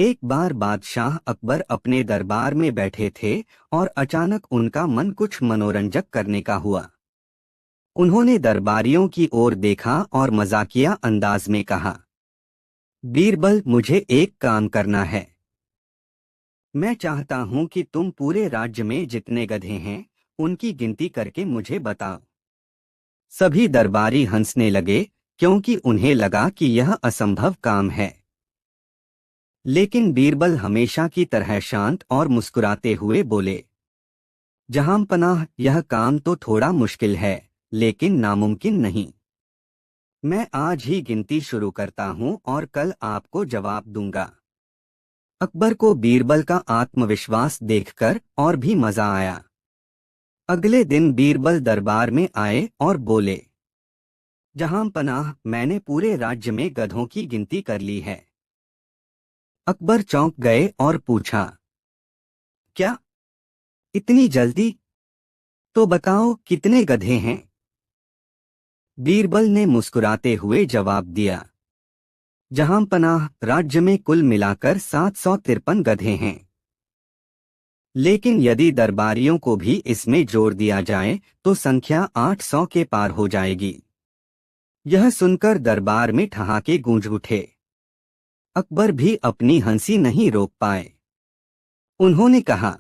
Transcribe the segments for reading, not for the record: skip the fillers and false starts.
एक बार बादशाह अकबर अपने दरबार में बैठे थे और अचानक उनका मन कुछ मनोरंजक करने का हुआ। उन्होंने दरबारियों की ओर देखा और मजाकिया अंदाज में कहा, बीरबल, मुझे एक काम करना है। मैं चाहता हूं कि तुम पूरे राज्य में जितने गधे हैं उनकी गिनती करके मुझे बताओ। सभी दरबारी हंसने लगे क्योंकि उन्हें लगा कि यह असंभव काम है। लेकिन बीरबल हमेशा की तरह शांत और मुस्कुराते हुए बोले, जहांपनाह, यह काम तो थोड़ा मुश्किल है लेकिन नामुमकिन नहीं। मैं आज ही गिनती शुरू करता हूं और कल आपको जवाब दूंगा। अकबर को बीरबल का आत्मविश्वास देखकर और भी मजा आया। अगले दिन बीरबल दरबार में आए और बोले, जहांपनाह, मैंने पूरे राज्य में गधों की गिनती कर ली है। अकबर चौंक गए और पूछा, क्या, इतनी जल्दी? तो बताओ कितने गधे हैं? बीरबल ने मुस्कुराते हुए जवाब दिया, जहांपनाह, राज्य में कुल मिलाकर 753 गधे हैं। लेकिन यदि दरबारियों को भी इसमें जोड़ दिया जाए तो संख्या 800 के पार हो जाएगी। यह सुनकर दरबार में ठहाके गूंज उठे। अकबर भी अपनी हंसी नहीं रोक पाए। उन्होंने कहा,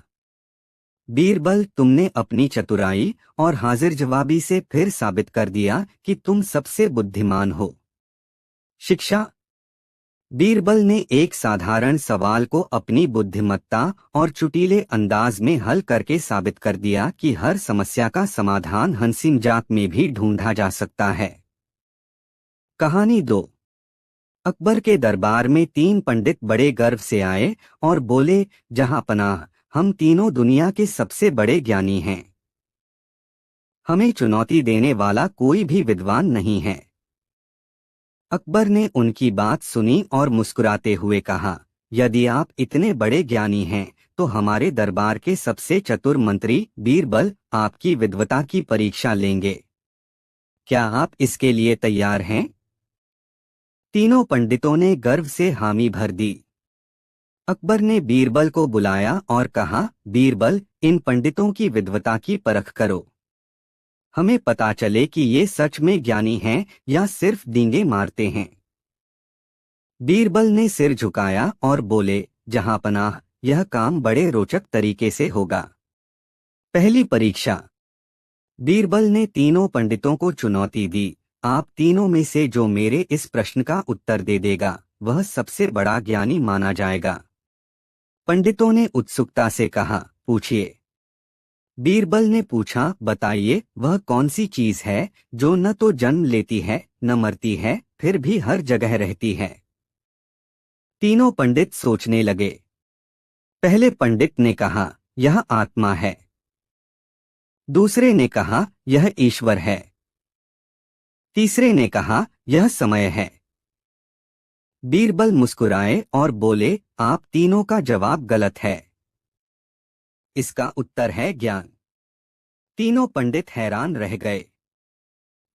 बीरबल, तुमने अपनी चतुराई और हाजिर जवाबी से फिर साबित कर दिया कि तुम सबसे बुद्धिमान हो। शिक्षा। बीरबल ने एक साधारण सवाल को अपनी बुद्धिमत्ता और चुटीले अंदाज में हल करके साबित कर दिया कि हर समस्या का समाधान हंसी मजाक में भी ढूंढा जा सकता है। कहानी 2। अकबर के दरबार में 3 पंडित बड़े गर्व से आए और बोले, जहांपनाह, हम तीनों दुनिया के सबसे बड़े ज्ञानी हैं। हमें चुनौती देने वाला कोई भी विद्वान नहीं है। अकबर ने उनकी बात सुनी और मुस्कुराते हुए कहा, यदि आप इतने बड़े ज्ञानी हैं तो हमारे दरबार के सबसे चतुर मंत्री बीरबल आपकी विद्वता की परीक्षा लेंगे। क्या आप इसके लिए तैयार हैं? तीनों पंडितों ने गर्व से हामी भर दी। अकबर ने बीरबल को बुलाया और कहा, बीरबल, इन पंडितों की विद्वता की परख करो। हमें पता चले कि ये सच में ज्ञानी हैं या सिर्फ डींगे मारते हैं। बीरबल ने सिर झुकाया और बोले, जहांपनाह, यह काम बड़े रोचक तरीके से होगा। पहली परीक्षा। बीरबल ने तीनों पंडितों को चुनौती दी, आप तीनों में से जो मेरे इस प्रश्न का उत्तर दे देगा वह सबसे बड़ा ज्ञानी माना जाएगा। पंडितों ने उत्सुकता से कहा, पूछिए। बीरबल ने पूछा, बताइए, वह कौन सी चीज है जो न तो जन्म लेती है न मरती है फिर भी हर जगह रहती है? तीनों पंडित सोचने लगे। पहले पंडित ने कहा, यह आत्मा है। दूसरे ने कहा, यह ईश्वर है। तीसरे ने कहा, यह समय है। बीरबल मुस्कुराए और बोले, आप तीनों का जवाब गलत है। इसका उत्तर है ज्ञान। तीनों पंडित हैरान रह गए।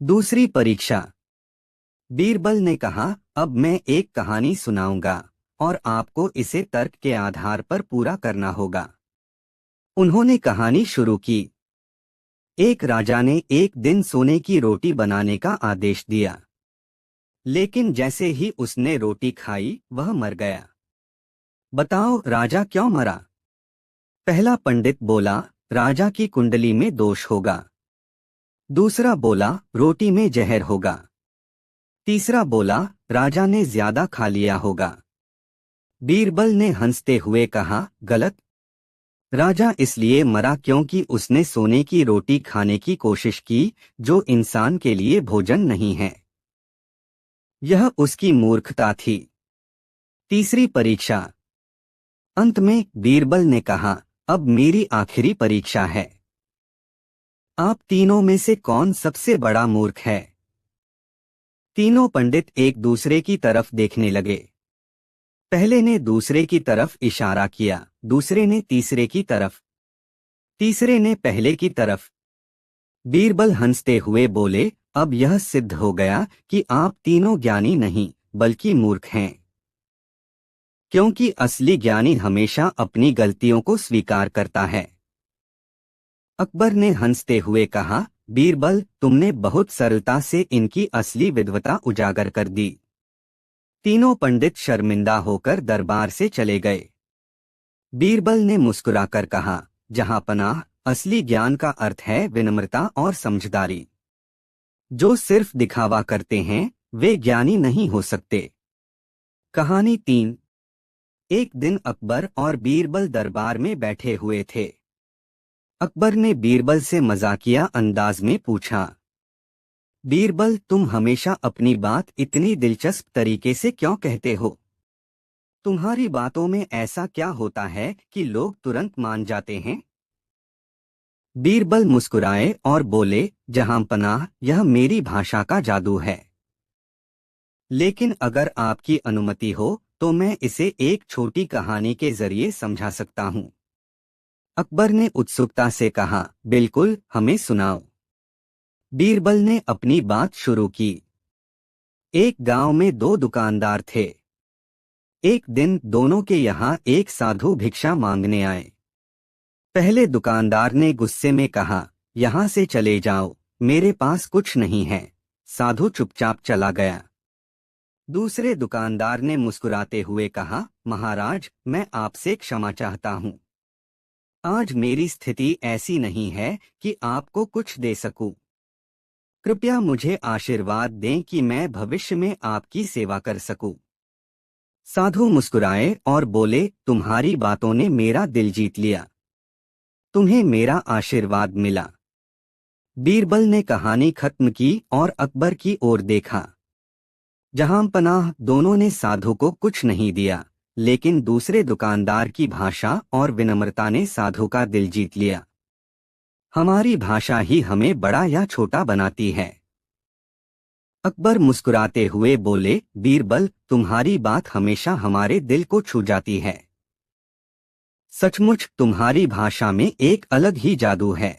दूसरी परीक्षा। बीरबल ने कहा, अब मैं एक कहानी सुनाऊंगा और आपको इसे तर्क के आधार पर पूरा करना होगा। उन्होंने कहानी शुरू की। एक राजा ने एक दिन सोने की रोटी बनाने का आदेश दिया, लेकिन जैसे ही उसने रोटी खाई वह मर गया। बताओ, राजा क्यों मरा? पहला पंडित बोला, राजा की कुंडली में दोष होगा। दूसरा बोला, रोटी में जहर होगा। तीसरा बोला, राजा ने ज्यादा खा लिया होगा। बीरबल ने हंसते हुए कहा, गलत। राजा इसलिए मरा क्योंकि उसने सोने की रोटी खाने की कोशिश की जो इंसान के लिए भोजन नहीं है। यह उसकी मूर्खता थी। तीसरी परीक्षा। अंत में बीरबल ने कहा, अब मेरी आखिरी परीक्षा है। आप तीनों में से कौन सबसे बड़ा मूर्ख है? तीनों पंडित एक दूसरे की तरफ देखने लगे। पहले ने दूसरे की तरफ इशारा किया, दूसरे ने तीसरे की तरफ, तीसरे ने पहले की तरफ। बीरबल हंसते हुए बोले, अब यह सिद्ध हो गया कि आप तीनों ज्ञानी नहीं बल्कि मूर्ख हैं। क्योंकि असली ज्ञानी हमेशा अपनी गलतियों को स्वीकार करता है। अकबर ने हंसते हुए कहा, बीरबल, तुमने बहुत सरलता से इनकी असली विद्वता उजागर कर दी। तीनों पंडित शर्मिंदा होकर दरबार से चले गए। बीरबल ने मुस्कुराकर कहा, जहां पनाह, असली ज्ञान का अर्थ है विनम्रता और समझदारी। जो सिर्फ दिखावा करते हैं वे ज्ञानी नहीं हो सकते। कहानी 3। एक दिन अकबर और बीरबल दरबार में बैठे हुए थे। अकबर ने बीरबल से मजाकिया अंदाज में पूछा, बीरबल, तुम हमेशा अपनी बात इतनी दिलचस्प तरीके से क्यों कहते हो? तुम्हारी बातों में ऐसा क्या होता है कि लोग तुरंत मान जाते हैं? बीरबल मुस्कुराए और बोले, जहां पनाह, यह मेरी भाषा का जादू है। लेकिन अगर आपकी अनुमति हो तो मैं इसे एक छोटी कहानी के जरिए समझा सकता हूँ। अकबर ने उत्सुकता से कहा, बिल्कुल, हमें सुनाओ। बीरबल ने अपनी बात शुरू की। एक गांव में दो दुकानदार थे। एक दिन दोनों के यहाँ एक साधु भिक्षा मांगने आए। पहले दुकानदार ने गुस्से में कहा, यहाँ से चले जाओ, मेरे पास कुछ नहीं है। साधु चुपचाप चला गया। दूसरे दुकानदार ने मुस्कुराते हुए कहा, महाराज, मैं आपसे क्षमा चाहता हूँ। आज मेरी स्थिति ऐसी नहीं है कि आपको कुछ दे सकूं। कृपया मुझे आशीर्वाद दें कि मैं भविष्य में आपकी सेवा कर सकूं। साधु मुस्कुराए और बोले, तुम्हारी बातों ने मेरा दिल जीत लिया। तुम्हें मेरा आशीर्वाद मिला। बीरबल ने कहानी खत्म की और अकबर की ओर देखा। जहां पनाह, दोनों ने साधु को कुछ नहीं दिया, लेकिन दूसरे दुकानदार की भाषा और विनम्रता ने साधु का दिल जीत लिया। हमारी भाषा ही हमें बड़ा या छोटा बनाती है। अकबर मुस्कुराते हुए बोले, बीरबल, तुम्हारी बात हमेशा हमारे दिल को छू जाती है। सचमुच तुम्हारी भाषा में एक अलग ही जादू है।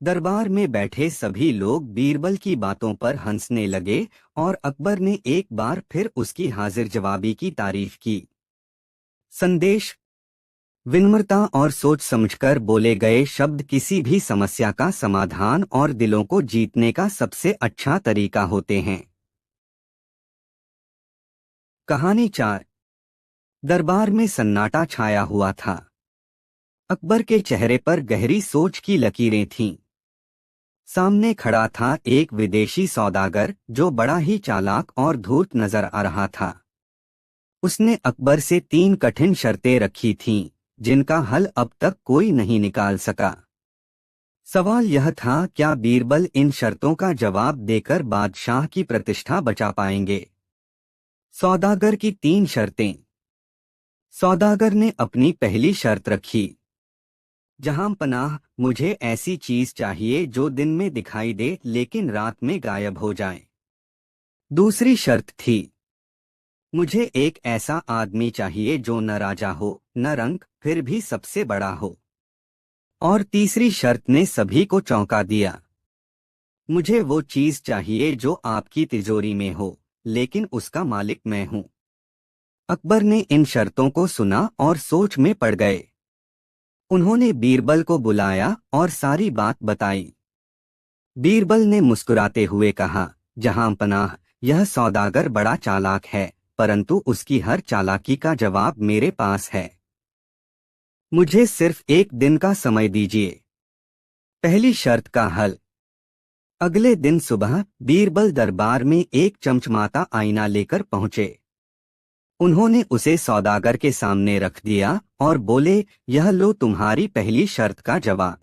दरबार में बैठे सभी लोग बीरबल की बातों पर हंसने लगे और अकबर ने एक बार फिर उसकी हाजिर जवाबी की तारीफ की। संदेश: विनम्रता और सोच समझकर बोले गए शब्द किसी भी समस्या का समाधान और दिलों को जीतने का सबसे अच्छा तरीका होते हैं। कहानी 4। दरबार में सन्नाटा छाया हुआ था। अकबर के चेहरे पर गहरी सोच की लकीरें थीं। सामने खड़ा था एक विदेशी सौदागर जो बड़ा ही चालाक और धूर्त नजर आ रहा था। उसने अकबर से 3 कठिन शर्तें रखी थीं, जिनका हल अब तक कोई नहीं निकाल सका। सवाल यह था, क्या बीरबल इन शर्तों का जवाब देकर बादशाह की प्रतिष्ठा बचा पाएंगे? सौदागर की 3 शर्तें। सौदागर ने अपनी पहली शर्त रखी, जहां पनाह, मुझे ऐसी चीज चाहिए जो दिन में दिखाई दे लेकिन रात में गायब हो जाए। दूसरी शर्त थी, मुझे एक ऐसा आदमी चाहिए जो न राजा हो न रंक, फिर भी सबसे बड़ा हो। और तीसरी शर्त ने सभी को चौंका दिया, मुझे वो चीज चाहिए जो आपकी तिजोरी में हो, लेकिन उसका मालिक मैं हूं। अकबर ने इन शर्तों को सुना और सोच में पड़ गए। उन्होंने बीरबल को बुलाया और सारी बात बताई। बीरबल ने मुस्कुराते हुए कहा, जहां पनाह, यह सौदागर बड़ा चालाक है, परंतु उसकी हर चालाकी का जवाब मेरे पास है। मुझे सिर्फ एक दिन का समय दीजिए। पहली शर्त का हल। अगले दिन सुबह बीरबल दरबार में एक चमचमाता आईना लेकर पहुंचे। उन्होंने उसे सौदागर के सामने रख दिया और बोले, यह लो तुम्हारी पहली शर्त का जवाब।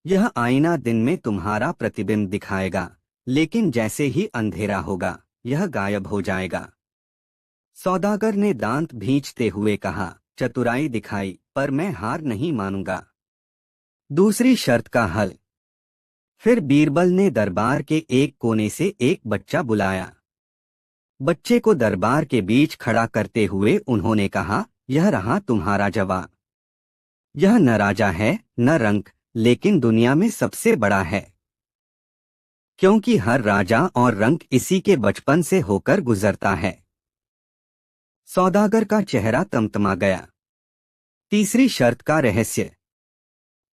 यह आईना दिन में तुम्हारा प्रतिबिंब दिखाएगा, लेकिन जैसे ही अंधेरा होगा यह गायब हो जाएगा। सौदागर ने दांत भींचते हुए कहा, चतुराई दिखाई, पर मैं हार नहीं मानूंगा। दूसरी शर्त का हल। फिर बीरबल ने दरबार के एक कोने से एक बच्चा बुलाया। बच्चे को दरबार के बीच खड़ा करते हुए उन्होंने कहा, यह रहा तुम्हारा जवाब। यह न राजा है न रंक, लेकिन दुनिया में सबसे बड़ा है। क्योंकि हर राजा और रंक इसी के बचपन से होकर गुजरता है। सौदागर का चेहरा तमतमा गया। तीसरी शर्त का रहस्य।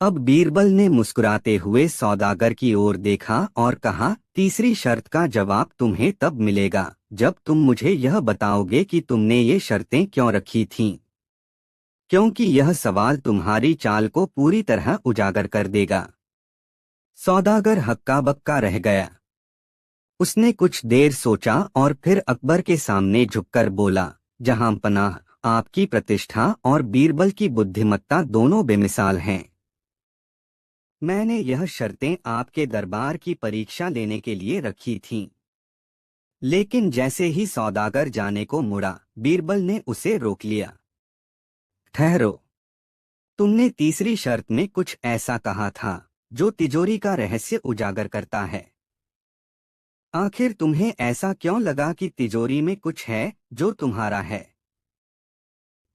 अब बीरबल ने मुस्कुराते हुए सौदागर की ओर देखा और कहा, तीसरी शर्त का जवाब तुम्हें तब मिलेगा जब तुम मुझे यह बताओगे कि तुमने ये शर्तें क्यों रखी थीं, क्योंकि यह सवाल तुम्हारी चाल को पूरी तरह उजागर कर देगा। सौदागर हक्का बक्का रह गया। उसने कुछ देर सोचा और फिर अकबर के सामने झुककर बोला, जहां पनाह, आपकी प्रतिष्ठा और बीरबल की बुद्धिमत्ता दोनों बेमिसाल हैं। मैंने यह शर्तें आपके दरबार की परीक्षा लेने के लिए रखी थीं। लेकिन जैसे ही सौदागर जाने को मुड़ा, बीरबल ने उसे रोक लिया। ठहरो, तुमने तीसरी शर्त में कुछ ऐसा कहा था जो तिजोरी का रहस्य उजागर करता है। आखिर तुम्हें ऐसा क्यों लगा कि तिजोरी में कुछ है जो तुम्हारा है?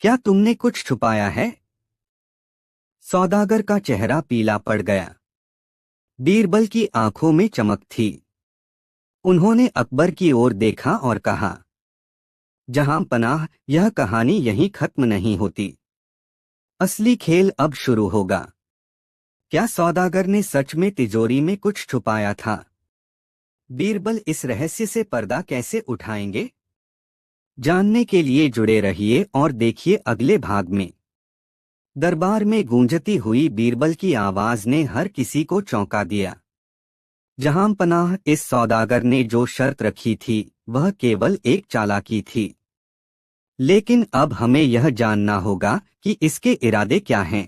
क्या तुमने कुछ छुपाया है? सौदागर का चेहरा पीला पड़ गया। बीरबल की आंखों में चमक थी। उन्होंने अकबर की ओर देखा और कहा, जहां पनाह, यह कहानी यहीं खत्म नहीं होती। असली खेल अब शुरू होगा। क्या सौदागर ने सच में तिजोरी में कुछ छुपाया था? बीरबल इस रहस्य से पर्दा कैसे उठाएंगे? जानने के लिए जुड़े रहिए और देखिए अगले भाग में। दरबार में गूंजती हुई बीरबल की आवाज ने हर किसी को चौंका दिया। जहां पनाह, इस सौदागर ने जो शर्त रखी थी वह केवल एक चालाकी थी। लेकिन अब हमें यह जानना होगा कि इसके इरादे क्या हैं।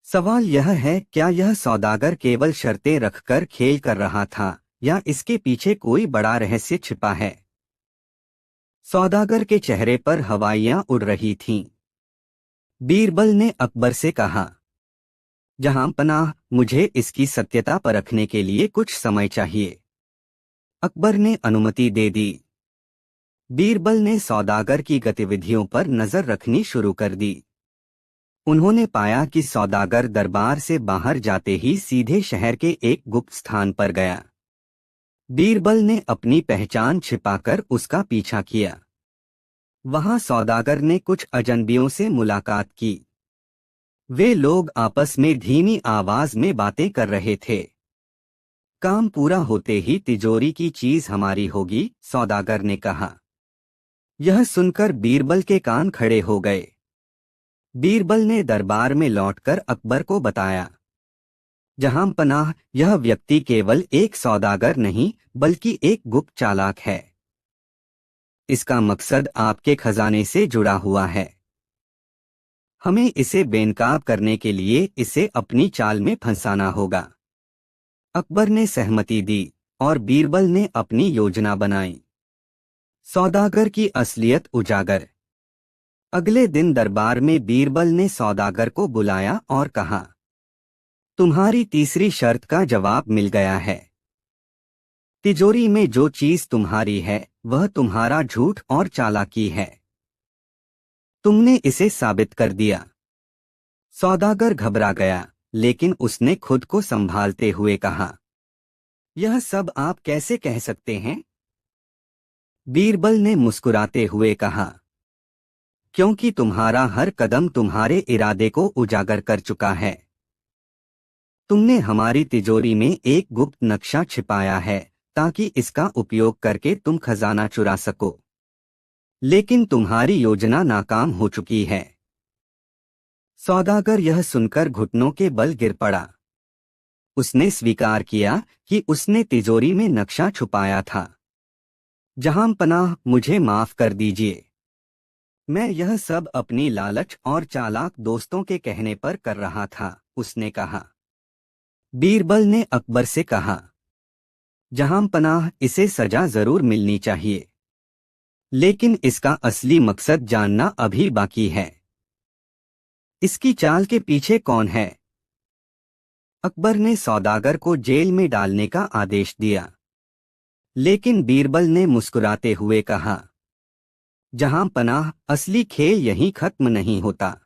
सवाल यह है, क्या यह सौदागर केवल शर्तें रखकर खेल कर रहा था या इसके पीछे कोई बड़ा रहस्य छिपा है? सौदागर के चेहरे पर हवाइयां उड़ रही थीं। बीरबल ने अकबर से कहा, जहां पनाह, मुझे इसकी सत्यता परखने के लिए कुछ समय चाहिए। अकबर ने अनुमति दे दी। बीरबल ने सौदागर की गतिविधियों पर नजर रखनी शुरू कर दी। उन्होंने पाया कि सौदागर दरबार से बाहर जाते ही सीधे शहर के एक गुप्त स्थान पर गया। बीरबल ने अपनी पहचान छिपाकर उसका पीछा किया। वहां सौदागर ने कुछ अजनबियों से मुलाकात की। वे लोग आपस में धीमी आवाज में बातें कर रहे थे। काम पूरा होते ही तिजोरी की चीज हमारी होगी, सौदागर ने कहा। यह सुनकर बीरबल के कान खड़े हो गए। बीरबल ने दरबार में लौटकर अकबर को बताया, जहां पनाह, यह व्यक्ति केवल एक सौदागर नहीं बल्कि एक गुप्त चालाक है। इसका मकसद आपके खजाने से जुड़ा हुआ है। हमें इसे बेनकाब करने के लिए इसे अपनी चाल में फंसाना होगा। अकबर ने सहमति दी और बीरबल ने अपनी योजना बनाई। सौदागर की असलियत उजागर। अगले दिन दरबार में बीरबल ने सौदागर को बुलाया और कहा, तुम्हारी तीसरी शर्त का जवाब मिल गया है। तिजोरी में जो चीज तुम्हारी है वह तुम्हारा झूठ और चालाकी है। तुमने इसे साबित कर दिया। सौदागर घबरा गया, लेकिन उसने खुद को संभालते हुए कहा, यह सब आप कैसे कह सकते हैं? बीरबल ने मुस्कुराते हुए कहा, क्योंकि तुम्हारा हर कदम तुम्हारे इरादे को उजागर कर चुका है। तुमने हमारी तिजोरी में एक गुप्त नक्शा छिपाया है ताकि इसका उपयोग करके तुम खजाना चुरा सको। लेकिन तुम्हारी योजना नाकाम हो चुकी है। सौदागर यह सुनकर घुटनों के बल गिर पड़ा। उसने स्वीकार किया कि उसने तिजोरी में नक्शा छुपाया था। जहां पनाह, मुझे माफ कर दीजिए। मैं यह सब अपनी लालच और चालाक दोस्तों के कहने पर कर रहा था, उसने कहा। बीरबल ने अकबर से कहा, जहां पनाह, इसे सजा जरूर मिलनी चाहिए। लेकिन इसका असली मकसद जानना अभी बाकी है। इसकी चाल के पीछे कौन है? अकबर ने सौदागर को जेल में डालने का आदेश दिया। लेकिन बीरबल ने मुस्कुराते हुए कहा, जहां पनाह, असली खेल यहीं खत्म नहीं होता।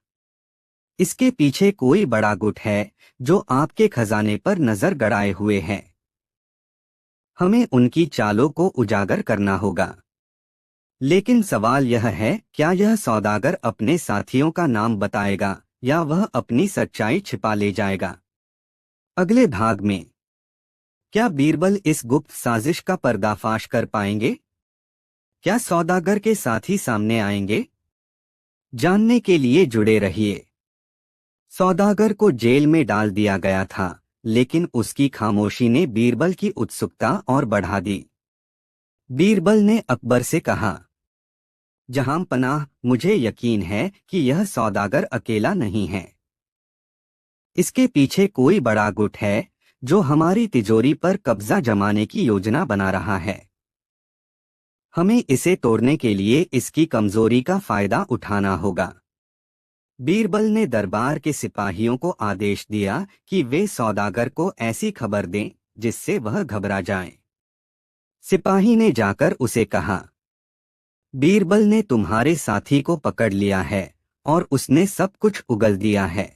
इसके पीछे कोई बड़ा गुट है जो आपके खजाने पर नजर गड़ाए हुए है। हमें उनकी चालों को उजागर करना होगा। लेकिन सवाल यह है, क्या यह सौदागर अपने साथियों का नाम बताएगा या वह अपनी सच्चाई छिपा ले जाएगा? अगले भाग में क्या बीरबल इस गुप्त साजिश का पर्दाफाश कर पाएंगे? क्या सौदागर के साथी सामने आएंगे? जानने के लिए जुड़े रहिए। सौदागर को जेल में डाल दिया गया था, लेकिन उसकी खामोशी ने बीरबल की उत्सुकता और बढ़ा दी। बीरबल ने अकबर से कहा, जहां पनाह, मुझे यकीन है कि यह सौदागर अकेला नहीं है। इसके पीछे कोई बड़ा गुट है जो हमारी तिजोरी पर कब्जा जमाने की योजना बना रहा है। हमें इसे तोड़ने के लिए इसकी कमजोरी का फायदा उठाना होगा। बीरबल ने दरबार के सिपाहियों को आदेश दिया कि वे सौदागर को ऐसी खबर दें जिससे वह घबरा जाए। सिपाही ने जाकर उसे कहा, बीरबल ने तुम्हारे साथी को पकड़ लिया है और उसने सब कुछ उगल दिया है।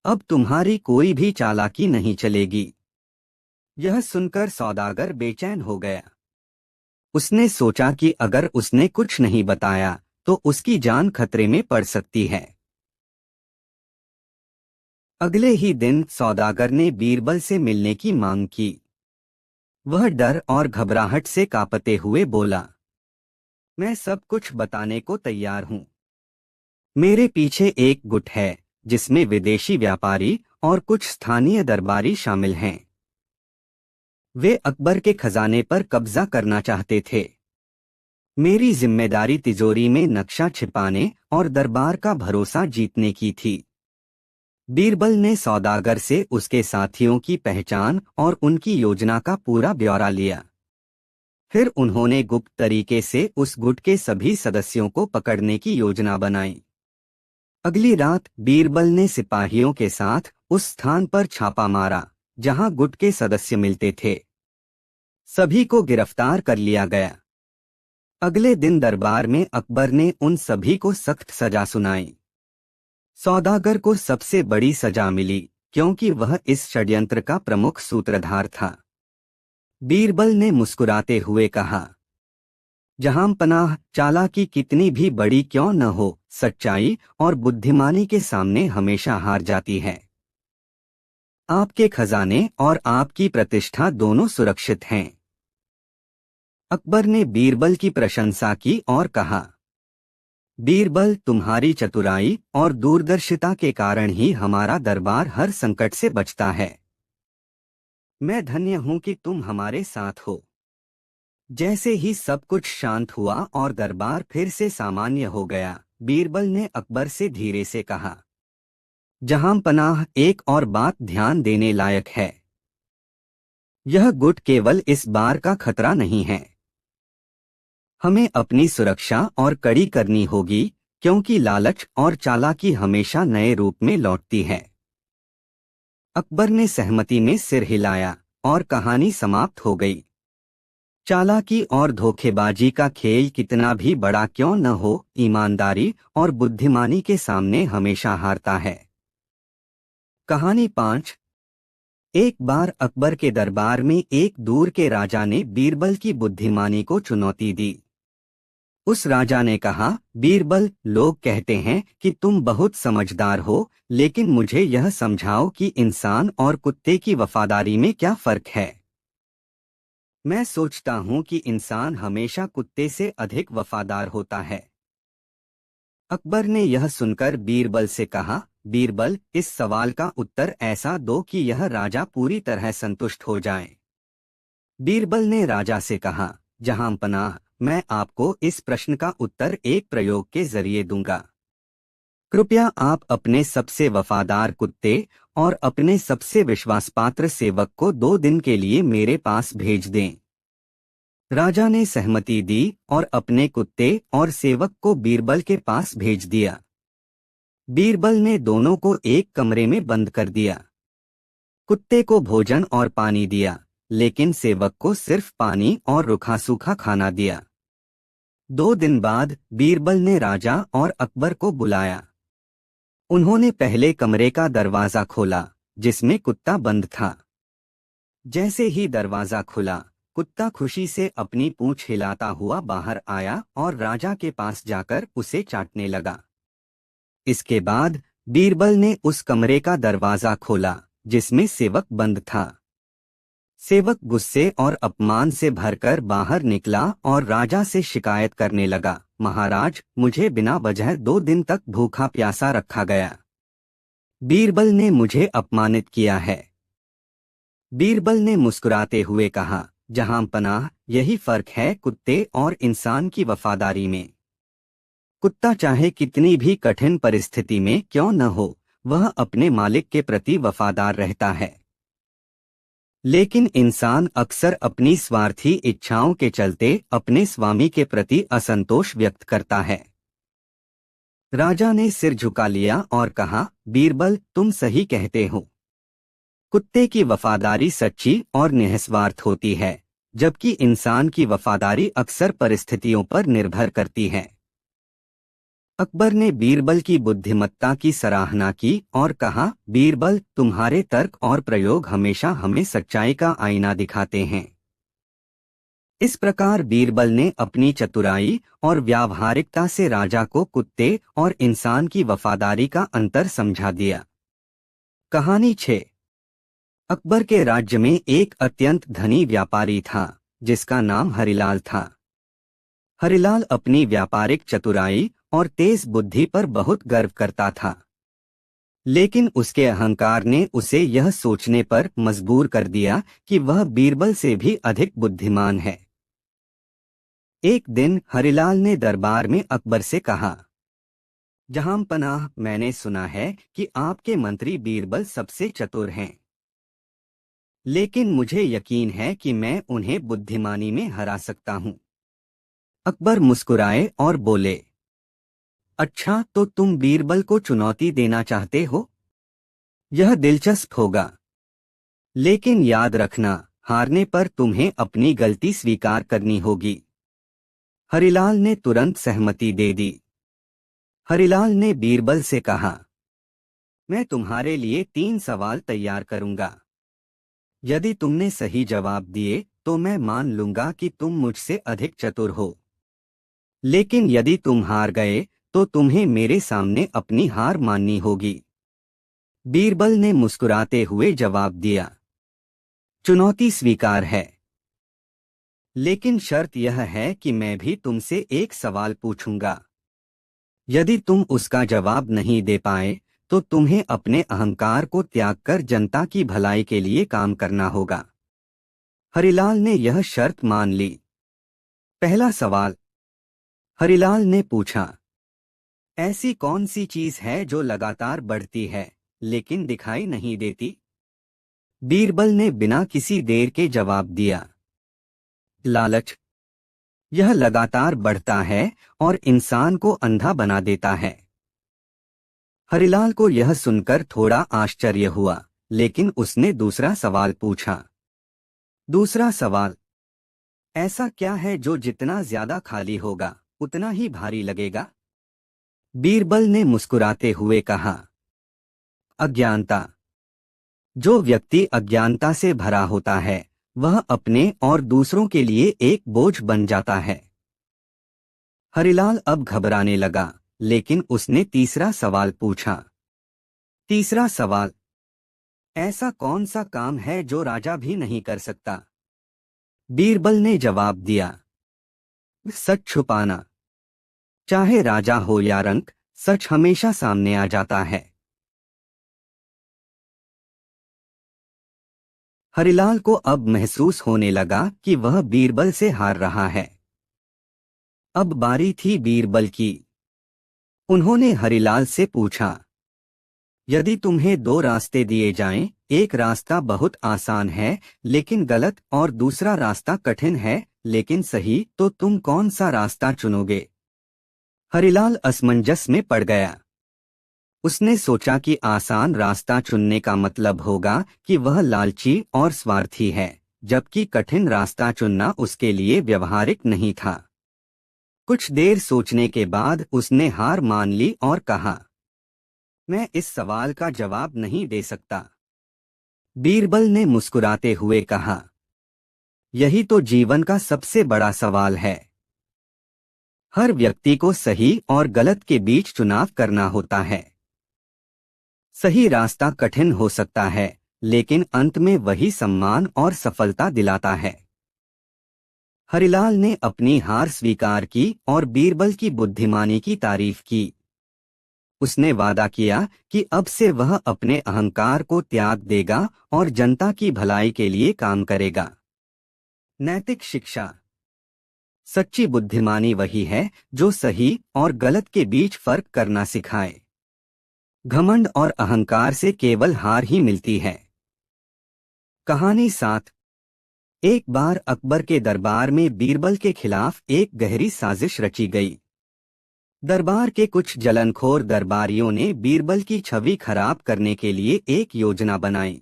अब तुम्हारी कोई भी चालाकी नहीं चलेगी। यह सुनकर सौदागर बेचैन हो गया। उसने सोचा कि अगर उसने कुछ नहीं बताया तो उसकी जान खतरे में पड़ सकती है। अगले ही दिन सौदागर ने बीरबल से मिलने की मांग की। वह डर और घबराहट से कांपते हुए बोला, मैं सब कुछ बताने को तैयार हूं। मेरे पीछे एक गुट है जिसमें विदेशी व्यापारी और कुछ स्थानीय दरबारी शामिल हैं। वे अकबर के खजाने पर कब्जा करना चाहते थे। मेरी जिम्मेदारी तिजोरी में नक्शा छिपाने और दरबार का भरोसा जीतने की थी। बीरबल ने सौदागर से उसके साथियों की पहचान और उनकी योजना का पूरा ब्यौरा लिया। फिर उन्होंने गुप्त तरीके से उस गुट के सभी सदस्यों को पकड़ने की योजना बनाई। अगली रात बीरबल ने सिपाहियों के साथ उस स्थान पर छापा मारा जहां गुट के सदस्य मिलते थे। सभी को गिरफ्तार कर लिया गया। अगले दिन दरबार में अकबर ने उन सभी को सख्त सजा सुनाई। सौदागर को सबसे बड़ी सजा मिली क्योंकि वह इस षड्यंत्र का प्रमुख सूत्रधार था। बीरबल ने मुस्कुराते हुए कहा, जहां पनाह, चालाकी कितनी भी बड़ी क्यों न हो, सच्चाई और बुद्धिमानी के सामने हमेशा हार जाती है। आपके खजाने और आपकी प्रतिष्ठा दोनों सुरक्षित हैं। अकबर ने बीरबल की प्रशंसा की और कहा, बीरबल, तुम्हारी चतुराई और दूरदर्शिता के कारण ही हमारा दरबार हर संकट से बचता है। मैं धन्य हूं कि तुम हमारे साथ हो। जैसे ही सब कुछ शांत हुआ और दरबार फिर से सामान्य हो गया, बीरबल ने अकबर से धीरे से कहा, जहां पनाह, एक और बात ध्यान देने लायक है। यह गुट केवल इस बार का खतरा नहीं है। हमें अपनी सुरक्षा और कड़ी करनी होगी क्योंकि लालच और चालाकी हमेशा नए रूप में लौटती है। अकबर ने सहमति में सिर हिलाया और कहानी समाप्त हो गई। चालाकी और धोखेबाजी का खेल कितना भी बड़ा क्यों न हो, ईमानदारी और बुद्धिमानी के सामने हमेशा हारता है। कहानी 5। एक बार अकबर के दरबार में एक दूर के राजा ने बीरबल की बुद्धिमानी को चुनौती दी। उस राजा ने कहा, बीरबल, लोग कहते हैं कि तुम बहुत समझदार हो, लेकिन मुझे यह समझाओ कि इंसान और कुत्ते की वफादारी में क्या फर्क है। मैं सोचता हूं कि इंसान हमेशा कुत्ते से अधिक वफादार होता है। अकबर ने यह सुनकर बीरबल से कहा, बीरबल, इस सवाल का उत्तर ऐसा दो कि यह राजा पूरी तरह संतुष्ट हो जाए। बीरबल ने राजा से कहा, जहां पनाह, मैं आपको इस प्रश्न का उत्तर एक प्रयोग के जरिए दूंगा। कृपया आप अपने सबसे वफादार कुत्ते और अपने सबसे विश्वासपात्र सेवक को 2 दिन के लिए मेरे पास भेज दें। राजा ने सहमति दी और अपने कुत्ते और सेवक को बीरबल के पास भेज दिया। बीरबल ने दोनों को एक कमरे में बंद कर दिया। कुत्ते को भोजन और पानी दिया, लेकिन सेवक को सिर्फ पानी और रूखा सूखा खाना दिया। 2 दिन बाद बीरबल ने राजा और अकबर को बुलाया। उन्होंने पहले कमरे का दरवाजा खोला, जिसमें कुत्ता बंद था। जैसे ही दरवाजा खुला, कुत्ता खुशी से अपनी पूंछ हिलाता हुआ बाहर आया और राजा के पास जाकर उसे चाटने लगा। इसके बाद बीरबल ने उस कमरे का दरवाजा खोला जिसमें सेवक बंद था। सेवक गुस्से और अपमान से भरकर बाहर निकला और राजा से शिकायत करने लगा, महाराज, मुझे बिना वजह 2 दिन तक भूखा प्यासा रखा गया। बीरबल ने मुझे अपमानित किया है। बीरबल ने मुस्कुराते हुए कहा, जहां पनाह, यही फर्क है कुत्ते और इंसान की वफादारी में। कुत्ता चाहे कितनी भी कठिन परिस्थिति में क्यों न हो, वह अपने मालिक के प्रति वफादार रहता है। लेकिन इंसान अक्सर अपनी स्वार्थी इच्छाओं के चलते अपने स्वामी के प्रति असंतोष व्यक्त करता है। राजा ने सिर झुका लिया और कहा, बीरबल, तुम सही कहते हो। कुत्ते की वफादारी सच्ची और निस्वार्थ होती है, जबकि इंसान की वफादारी अक्सर परिस्थितियों पर निर्भर करती है। अकबर ने बीरबल की बुद्धिमत्ता की सराहना की और कहा, बीरबल, तुम्हारे तर्क और प्रयोग हमेशा हमें सच्चाई का आईना दिखाते हैं। इस प्रकार बीरबल ने अपनी चतुराई और व्यावहारिकता से राजा को कुत्ते और इंसान की वफादारी का अंतर समझा दिया। कहानी 6। अकबर के राज्य में एक अत्यंत धनी व्यापारी था जिसका नाम हरिलाल था। हरिलाल अपनी व्यापारिक चतुराई और तेज बुद्धि पर बहुत गर्व करता था, लेकिन उसके अहंकार ने उसे यह सोचने पर मजबूर कर दिया कि वह बीरबल से भी अधिक बुद्धिमान है। एक दिन हरिलाल ने दरबार में अकबर से कहा, जहांपनाह, मैंने सुना है कि आपके मंत्री बीरबल सबसे चतुर हैं, लेकिन मुझे यकीन है कि मैं उन्हें बुद्धिमानी में हरा सकता हूं। अकबर मुस्कुराए और बोले, अच्छा, तो तुम बीरबल को चुनौती देना चाहते हो? यह दिलचस्प होगा, लेकिन याद रखना, हारने पर तुम्हें अपनी गलती स्वीकार करनी होगी। हरिलाल ने तुरंत सहमति दे दी। हरिलाल ने बीरबल से कहा, मैं तुम्हारे लिए 3 सवाल तैयार करूंगा। यदि तुमने सही जवाब दिए तो मैं मान लूंगा कि तुम मुझसे अधिक चतुर हो, लेकिन यदि तुम हार गए तो तुम्हें मेरे सामने अपनी हार माननी होगी। बीरबल ने मुस्कुराते हुए जवाब दिया, चुनौती स्वीकार है, लेकिन शर्त यह है कि मैं भी तुमसे एक सवाल पूछूंगा। यदि तुम उसका जवाब नहीं दे पाए तो तुम्हें अपने अहंकार को त्याग कर जनता की भलाई के लिए काम करना होगा। हरिलाल ने यह शर्त मान ली। पहला सवाल। हरिलाल ने पूछा, ऐसी कौन सी चीज है जो लगातार बढ़ती है लेकिन दिखाई नहीं देती? बीरबल ने बिना किसी देर के जवाब दिया, लालच। यह लगातार बढ़ता है और इंसान को अंधा बना देता है। हरिलाल को यह सुनकर थोड़ा आश्चर्य हुआ, लेकिन उसने दूसरा सवाल पूछा। दूसरा सवाल, ऐसा क्या है जो जितना ज्यादा खाली होगा उतना ही भारी लगेगा? बीरबल ने मुस्कुराते हुए कहा, अज्ञानता। जो व्यक्ति अज्ञानता से भरा होता है वह अपने और दूसरों के लिए एक बोझ बन जाता है। हरिलाल अब घबराने लगा, लेकिन उसने तीसरा सवाल पूछा। तीसरा सवाल, ऐसा कौन सा काम है जो राजा भी नहीं कर सकता? बीरबल ने जवाब दिया, सच छुपाना। चाहे राजा हो या रंक, सच हमेशा सामने आ जाता है। हरिलाल को अब महसूस होने लगा कि वह बीरबल से हार रहा है। अब बारी थी बीरबल की। उन्होंने हरिलाल से पूछा, यदि तुम्हें 2 रास्ते दिए जाएं, एक रास्ता बहुत आसान है लेकिन गलत और दूसरा रास्ता कठिन है लेकिन सही, तो तुम कौन सा रास्ता चुनोगे? हरिलाल असमंजस में पड़ गया। उसने सोचा कि आसान रास्ता चुनने का मतलब होगा कि वह लालची और स्वार्थी है, जबकि कठिन रास्ता चुनना उसके लिए व्यवहारिक नहीं था। कुछ देर सोचने के बाद उसने हार मान ली और कहा, मैं इस सवाल का जवाब नहीं दे सकता। बीरबल ने मुस्कुराते हुए कहा, यही तो जीवन का सबसे बड़ा सवाल है। हर व्यक्ति को सही और गलत के बीच चुनाव करना होता है। सही रास्ता कठिन हो सकता है, लेकिन अंत में वही सम्मान और सफलता दिलाता है। हरिलाल ने अपनी हार स्वीकार की और बीरबल की बुद्धिमानी की तारीफ की। उसने वादा किया कि अब से वह अपने अहंकार को त्याग देगा और जनता की भलाई के लिए काम करेगा। नैतिक शिक्षा। सच्ची बुद्धिमानी वही है जो सही और गलत के बीच फर्क करना सिखाए। घमंड और अहंकार से केवल हार ही मिलती है। कहानी 7। एक बार अकबर के दरबार में बीरबल के खिलाफ एक गहरी साजिश रची गई। दरबार के कुछ जलनखोर दरबारियों ने बीरबल की छवि खराब करने के लिए एक योजना बनाई।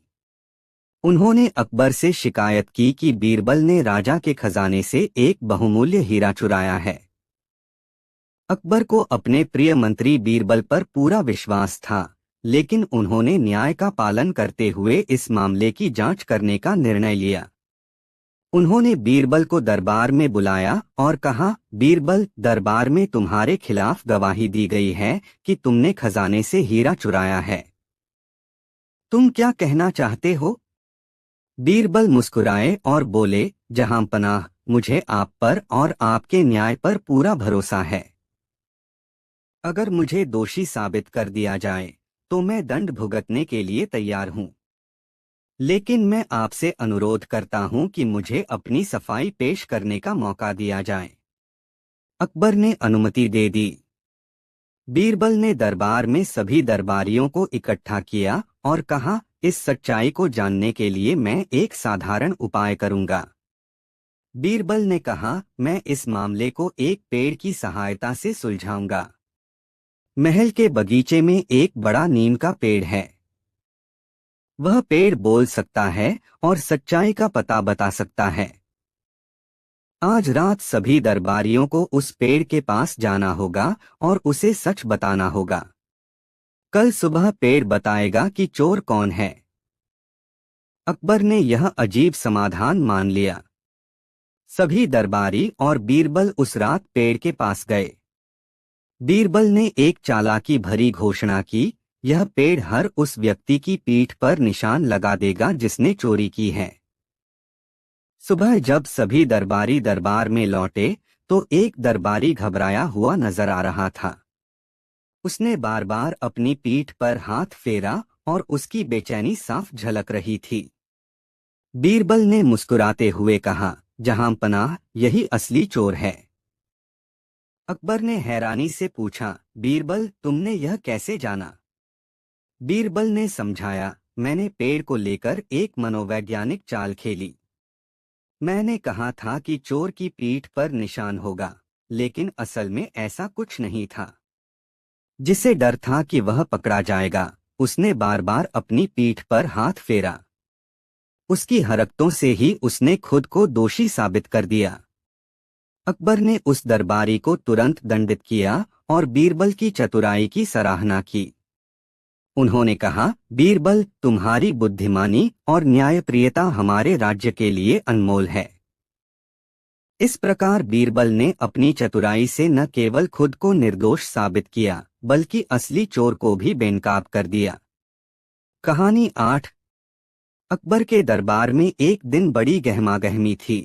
उन्होंने अकबर से शिकायत की कि बीरबल ने राजा के खजाने से एक बहुमूल्य हीरा चुराया है। अकबर को अपने प्रिय मंत्री बीरबल पर पूरा विश्वास था, लेकिन उन्होंने न्याय का पालन करते हुए इस मामले की जांच करने का निर्णय लिया। उन्होंने बीरबल को दरबार में बुलाया और कहा, बीरबल, दरबार में तुम्हारे खिलाफ गवाही दी गई है कि तुमने खजाने से हीरा चुराया है। तुम क्या कहना चाहते हो? बीरबल मुस्कुराए और बोले, जहांपनाह, मुझे आप पर और आपके न्याय पर पूरा भरोसा है। अगर मुझे दोषी साबित कर दिया जाए तो मैं दंड भुगतने के लिए तैयार हूं, लेकिन मैं आपसे अनुरोध करता हूं कि मुझे अपनी सफाई पेश करने का मौका दिया जाए। अकबर ने अनुमति दे दी। बीरबल ने दरबार में सभी दरबारियों को इकट्ठा किया और कहा, इस सच्चाई को जानने के लिए मैं एक साधारण उपाय करूंगा। बीरबल ने कहा, मैं इस मामले को एक पेड़ की सहायता से सुलझाऊंगा। महल के बगीचे में एक बड़ा नीम का पेड़ है। वह पेड़ बोल सकता है और सच्चाई का पता बता सकता है। आज रात सभी दरबारियों को उस पेड़ के पास जाना होगा और उसे सच बताना होगा। कल सुबह पेड़ बताएगा कि चोर कौन है। अकबर ने यह अजीब समाधान मान लिया। सभी दरबारी और बीरबल उस रात पेड़ के पास गए। बीरबल ने एक चालाकी भरी घोषणा की, यह पेड़ हर उस व्यक्ति की पीठ पर निशान लगा देगा जिसने चोरी की है। सुबह जब सभी दरबारी दरबार में लौटे तो एक दरबारी घबराया हुआ नजर आ रहा था। उसने बार बार अपनी पीठ पर हाथ फेरा और उसकी बेचैनी साफ झलक रही थी। बीरबल ने मुस्कुराते हुए कहा, जहांपनाह, यही असली चोर है। अकबर ने हैरानी से पूछा, बीरबल, तुमने यह कैसे जाना? बीरबल ने समझाया, मैंने पेड़ को लेकर एक मनोवैज्ञानिक चाल खेली। मैंने कहा था कि चोर की पीठ पर निशान होगा, लेकिन असल में ऐसा कुछ नहीं था। जिसे डर था कि वह पकड़ा जाएगा, उसने बार बार अपनी पीठ पर हाथ फेरा। उसकी हरकतों से ही उसने खुद को दोषी साबित कर दिया। अकबर ने उस दरबारी को तुरंत दंडित किया और बीरबल की चतुराई की सराहना की। उन्होंने कहा, बीरबल, तुम्हारी बुद्धिमानी और न्यायप्रियता हमारे राज्य के लिए अनमोल है। इस प्रकार बीरबल ने अपनी चतुराई से न केवल खुद को निर्दोष साबित किया, बल्कि असली चोर को भी बेनकाब कर दिया। कहानी 8। अकबर के दरबार में एक दिन बड़ी गहमागहमी थी।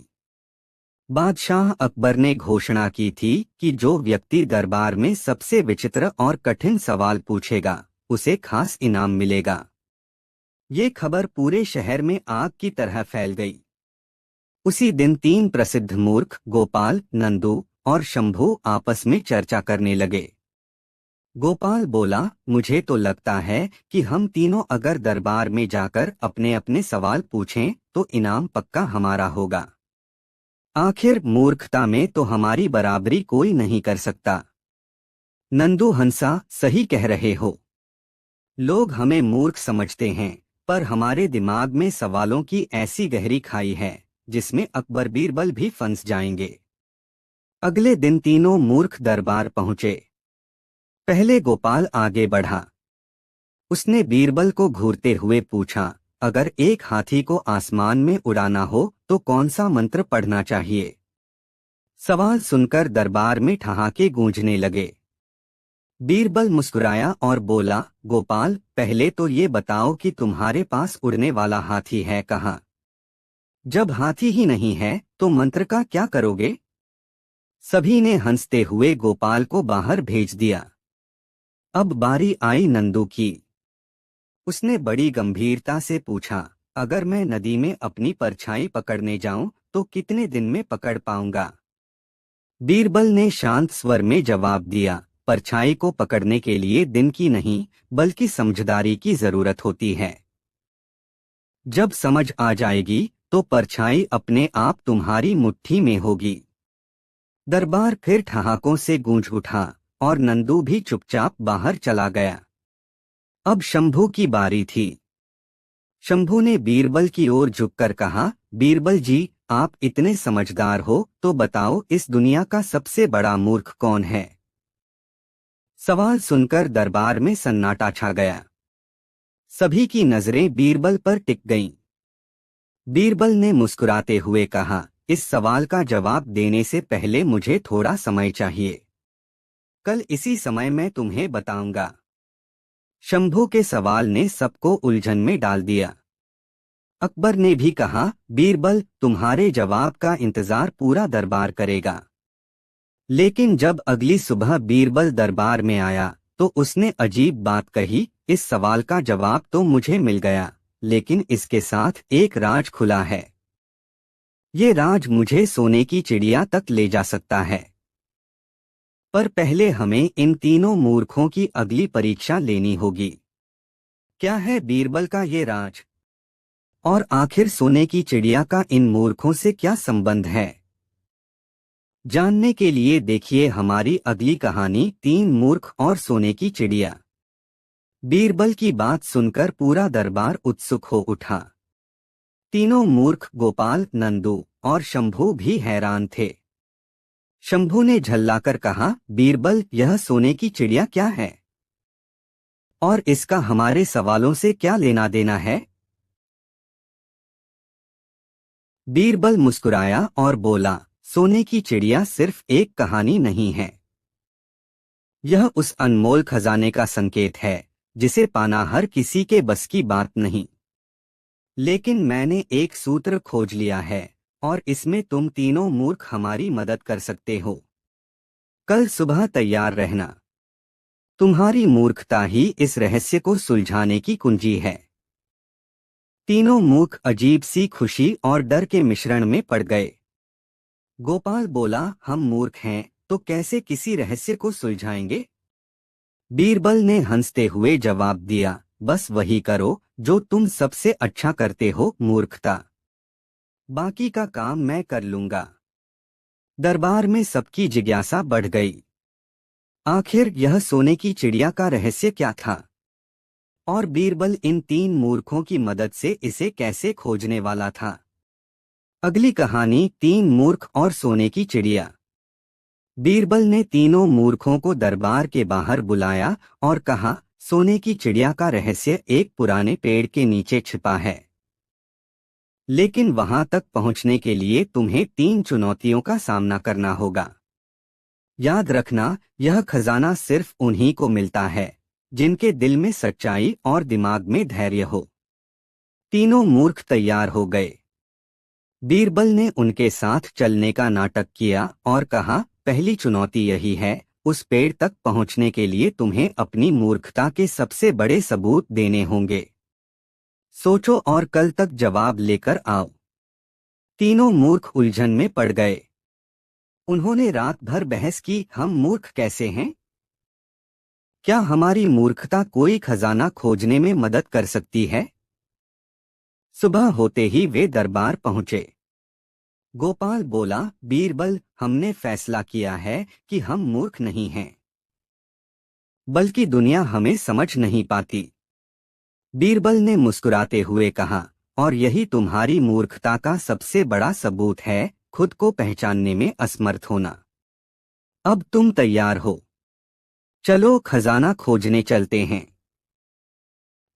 बादशाह अकबर ने घोषणा की थी कि जो व्यक्ति दरबार में सबसे विचित्र और कठिन सवाल पूछेगा, उसे खास इनाम मिलेगा। ये खबर पूरे शहर में आग की तरह फैल गई। उसी दिन 3 प्रसिद्ध मूर्ख, गोपाल, नंदू और शंभू, आपस में चर्चा करने लगे। गोपाल बोला, मुझे तो लगता है कि हम तीनों अगर दरबार में जाकर अपने अपने सवाल पूछें तो इनाम पक्का हमारा होगा। आखिर मूर्खता में तो हमारी बराबरी कोई नहीं कर सकता। नंदू हंसा, सही कह रहे हो। लोग हमें मूर्ख समझते हैं, पर हमारे दिमाग में सवालों की ऐसी गहरी खाई है जिसमें अकबर बीरबल भी फंस जाएंगे। अगले दिन तीनों मूर्ख दरबार पहुंचे। पहले गोपाल आगे बढ़ा। उसने बीरबल को घूरते हुए पूछा, अगर एक हाथी को आसमान में उड़ाना हो तो कौन सा मंत्र पढ़ना चाहिए? सवाल सुनकर दरबार में ठहाके गूंजने लगे। बीरबल मुस्कुराया और बोला, गोपाल, पहले तो ये बताओ कि तुम्हारे पास उड़ने वाला हाथी है कहाँ? जब हाथी ही नहीं है तो मंत्र का क्या करोगे? सभी ने हंसते हुए गोपाल को बाहर भेज दिया। अब बारी आई नंदू की। उसने बड़ी गंभीरता से पूछा, अगर मैं नदी में अपनी परछाई पकड़ने जाऊं तो कितने दिन में पकड़ पाऊंगा? बीरबल ने शांत स्वर में जवाब दिया, परछाई को पकड़ने के लिए दिन की नहीं बल्कि समझदारी की जरूरत होती है। जब समझ आ जाएगी तो परछाई अपने आप तुम्हारी मुट्ठी में होगी। दरबार फिर ठहाकों से गूंज उठा और नंदू भी चुपचाप बाहर चला गया। अब शंभू की बारी थी। शंभू ने बीरबल की ओर झुककर कहा, बीरबल जी, आप इतने समझदार हो तो बताओ, इस दुनिया का सबसे बड़ा मूर्ख कौन है? सवाल सुनकर दरबार में सन्नाटा छा गया। सभी की नजरें बीरबल पर टिक गईं। बीरबल ने मुस्कुराते हुए कहा, इस सवाल का जवाब देने से पहले मुझे थोड़ा समय चाहिए। कल इसी समय मैं तुम्हें बताऊंगा। शंभू के सवाल ने सबको उलझन में डाल दिया। अकबर ने भी कहा, बीरबल, तुम्हारे जवाब का इंतजार पूरा दरबार करेगा। लेकिन जब अगली सुबह बीरबल दरबार में आया तो उसने अजीब बात कही, इस सवाल का जवाब तो मुझे मिल गया, लेकिन इसके साथ एक राज खुला है। ये राज मुझे सोने की चिड़िया तक ले जा सकता है। पर पहले हमें इन तीनों मूर्खों की अगली परीक्षा लेनी होगी। क्या है बीरबल का ये राज? और आखिर सोने की चिड़िया का इन मूर्खों से क्या संबंध है? जानने के लिए देखिए हमारी अगली कहानी, तीन मूर्ख और सोने की चिड़िया। बीरबल की बात सुनकर पूरा दरबार उत्सुक हो उठा। तीनों मूर्ख गोपाल, नंदू और शंभू भी हैरान थे। शंभू ने झल्लाकर कहा, बीरबल, यह सोने की चिड़िया क्या है? और इसका हमारे सवालों से क्या लेना देना है? बीरबल मुस्कुराया और बोला, सोने की चिड़िया सिर्फ एक कहानी नहीं है। यह उस अनमोल खजाने का संकेत है जिसे पाना हर किसी के बस की बात नहीं। लेकिन मैंने एक सूत्र खोज लिया है और इसमें तुम तीनों मूर्ख हमारी मदद कर सकते हो। कल सुबह तैयार रहना। तुम्हारी मूर्खता ही इस रहस्य को सुलझाने की कुंजी है। तीनों मूर्ख अजीब सी खुशी और डर के मिश्रण में पड़ गए। गोपाल बोला, हम मूर्ख हैं तो कैसे किसी रहस्य को सुलझाएंगे? बीरबल ने हंसते हुए जवाब दिया, बस वही करो जो तुम सबसे अच्छा करते हो, मूर्खता। बाकी का काम मैं कर लूंगा। दरबार में सबकी जिज्ञासा बढ़ गई। आखिर यह सोने की चिड़िया का रहस्य क्या था? और बीरबल इन तीन मूर्खों की मदद से इसे कैसे खोजने वाला था? अगली कहानी, तीन मूर्ख और सोने की चिड़िया। बीरबल ने तीनों मूर्खों को दरबार के बाहर बुलाया और कहा, सोने की चिड़िया का रहस्य एक पुराने पेड़ के नीचे छिपा है। लेकिन वहां तक पहुंचने के लिए तुम्हें तीन चुनौतियों का सामना करना होगा। याद रखना, यह खजाना सिर्फ उन्हीं को मिलता है जिनके दिल में सच्चाई और दिमाग में धैर्य हो। तीनों मूर्ख तैयार हो गए। बीरबल ने उनके साथ चलने का नाटक किया और कहा, पहली चुनौती यही है, उस पेड़ तक पहुंचने के लिए तुम्हें अपनी मूर्खता के सबसे बड़े सबूत देने होंगे। सोचो और कल तक जवाब लेकर आओ। तीनों मूर्ख उलझन में पड़ गए। उन्होंने रात भर बहस की, हम मूर्ख कैसे हैं? क्या हमारी मूर्खता कोई खजाना खोजने में मदद कर सकती है? सुबह होते ही वे दरबार पहुंचे। गोपाल बोला, बीरबल, हमने फैसला किया है कि हम मूर्ख नहीं हैं, बल्कि दुनिया हमें समझ नहीं पाती। बीरबल ने मुस्कुराते हुए कहा, और यही तुम्हारी मूर्खता का सबसे बड़ा सबूत है, खुद को पहचानने में असमर्थ होना। अब तुम तैयार हो? चलो खजाना खोजने चलते हैं।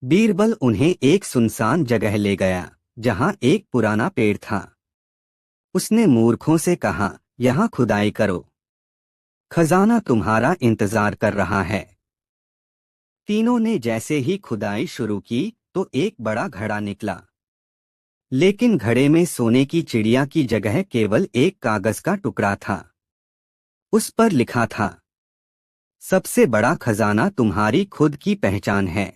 बीरबल उन्हें एक सुनसान जगह ले गया जहां एक पुराना पेड़ था। उसने मूर्खों से कहा, यहाँ खुदाई करो, खजाना तुम्हारा इंतजार कर रहा है। तीनों ने जैसे ही खुदाई शुरू की तो एक बड़ा घड़ा निकला, लेकिन घड़े में सोने की चिड़िया की जगह केवल एक कागज का टुकड़ा था। उस पर लिखा था, सबसे बड़ा खजाना तुम्हारी खुद की पहचान है।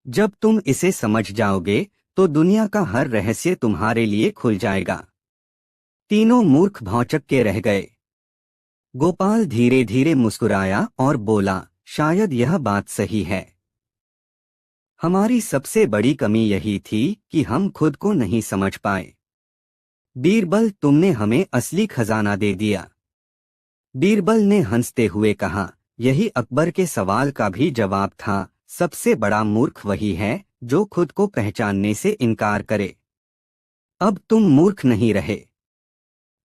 जब तुम इसे समझ जाओगे तो दुनिया का हर रहस्य तुम्हारे लिए खुल जाएगा। तीनों मूर्ख भौंचक के रह गए। गोपाल धीरे धीरे मुस्कुराया और बोला, शायद यह बात सही है। हमारी सबसे बड़ी कमी यही थी कि हम खुद को नहीं समझ पाए। बीरबल, तुमने हमें असली खजाना दे दिया। बीरबल ने हंसते हुए कहा, यही अकबर के सवाल का भी जवाब था। सबसे बड़ा मूर्ख वही है जो खुद को पहचानने से इनकार करे। अब तुम मूर्ख नहीं रहे,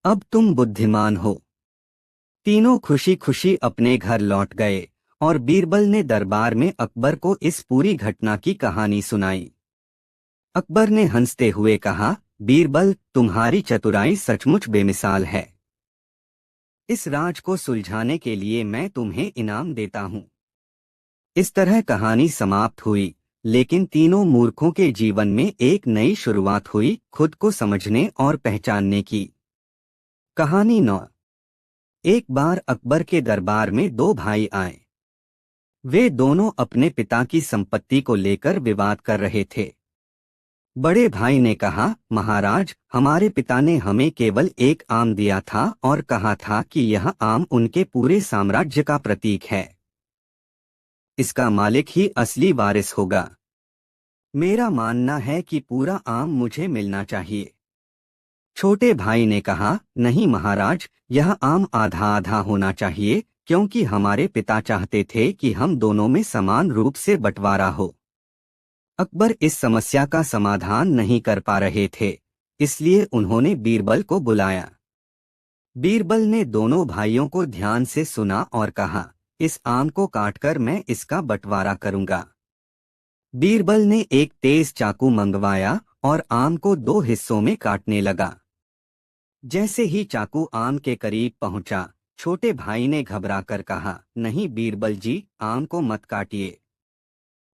अब तुम बुद्धिमान हो। तीनों खुशी खुशी अपने घर लौट गए और बीरबल ने दरबार में अकबर को इस पूरी घटना की कहानी सुनाई। अकबर ने हंसते हुए कहा, बीरबल, तुम्हारी चतुराई सचमुच बेमिसाल है। इस राज को सुलझाने के लिए मैं तुम्हें इनाम देता हूँ। इस तरह कहानी समाप्त हुई, लेकिन तीनों मूर्खों के जीवन में एक नई शुरुआत हुई, खुद को समझने और पहचानने की। कहानी 9। एक बार अकबर के दरबार में दो भाई आए। वे दोनों अपने पिता की संपत्ति को लेकर विवाद कर रहे थे। बड़े भाई ने कहा, महाराज, हमारे पिता ने हमें केवल एक आम दिया था और कहा था कि यह आम उनके पूरे साम्राज्य का प्रतीक है। इसका मालिक ही असली वारिस होगा। मेरा मानना है कि पूरा आम मुझे मिलना चाहिए। छोटे भाई ने कहा, नहीं महाराज, यह आम आधा आधा होना चाहिए, क्योंकि हमारे पिता चाहते थे कि हम दोनों में समान रूप से बंटवारा हो। अकबर इस समस्या का समाधान नहीं कर पा रहे थे, इसलिए उन्होंने बीरबल को बुलाया। बीरबल ने दोनों भाइयों को ध्यान से सुना और कहा, इस आम को काटकर मैं इसका बंटवारा करूंगा। बीरबल ने एक तेज चाकू मंगवाया और आम को दो हिस्सों में काटने लगा। जैसे ही चाकू आम के करीब पहुंचा, छोटे भाई ने घबराकर कहा, नहीं बीरबल जी, आम को मत काटिए।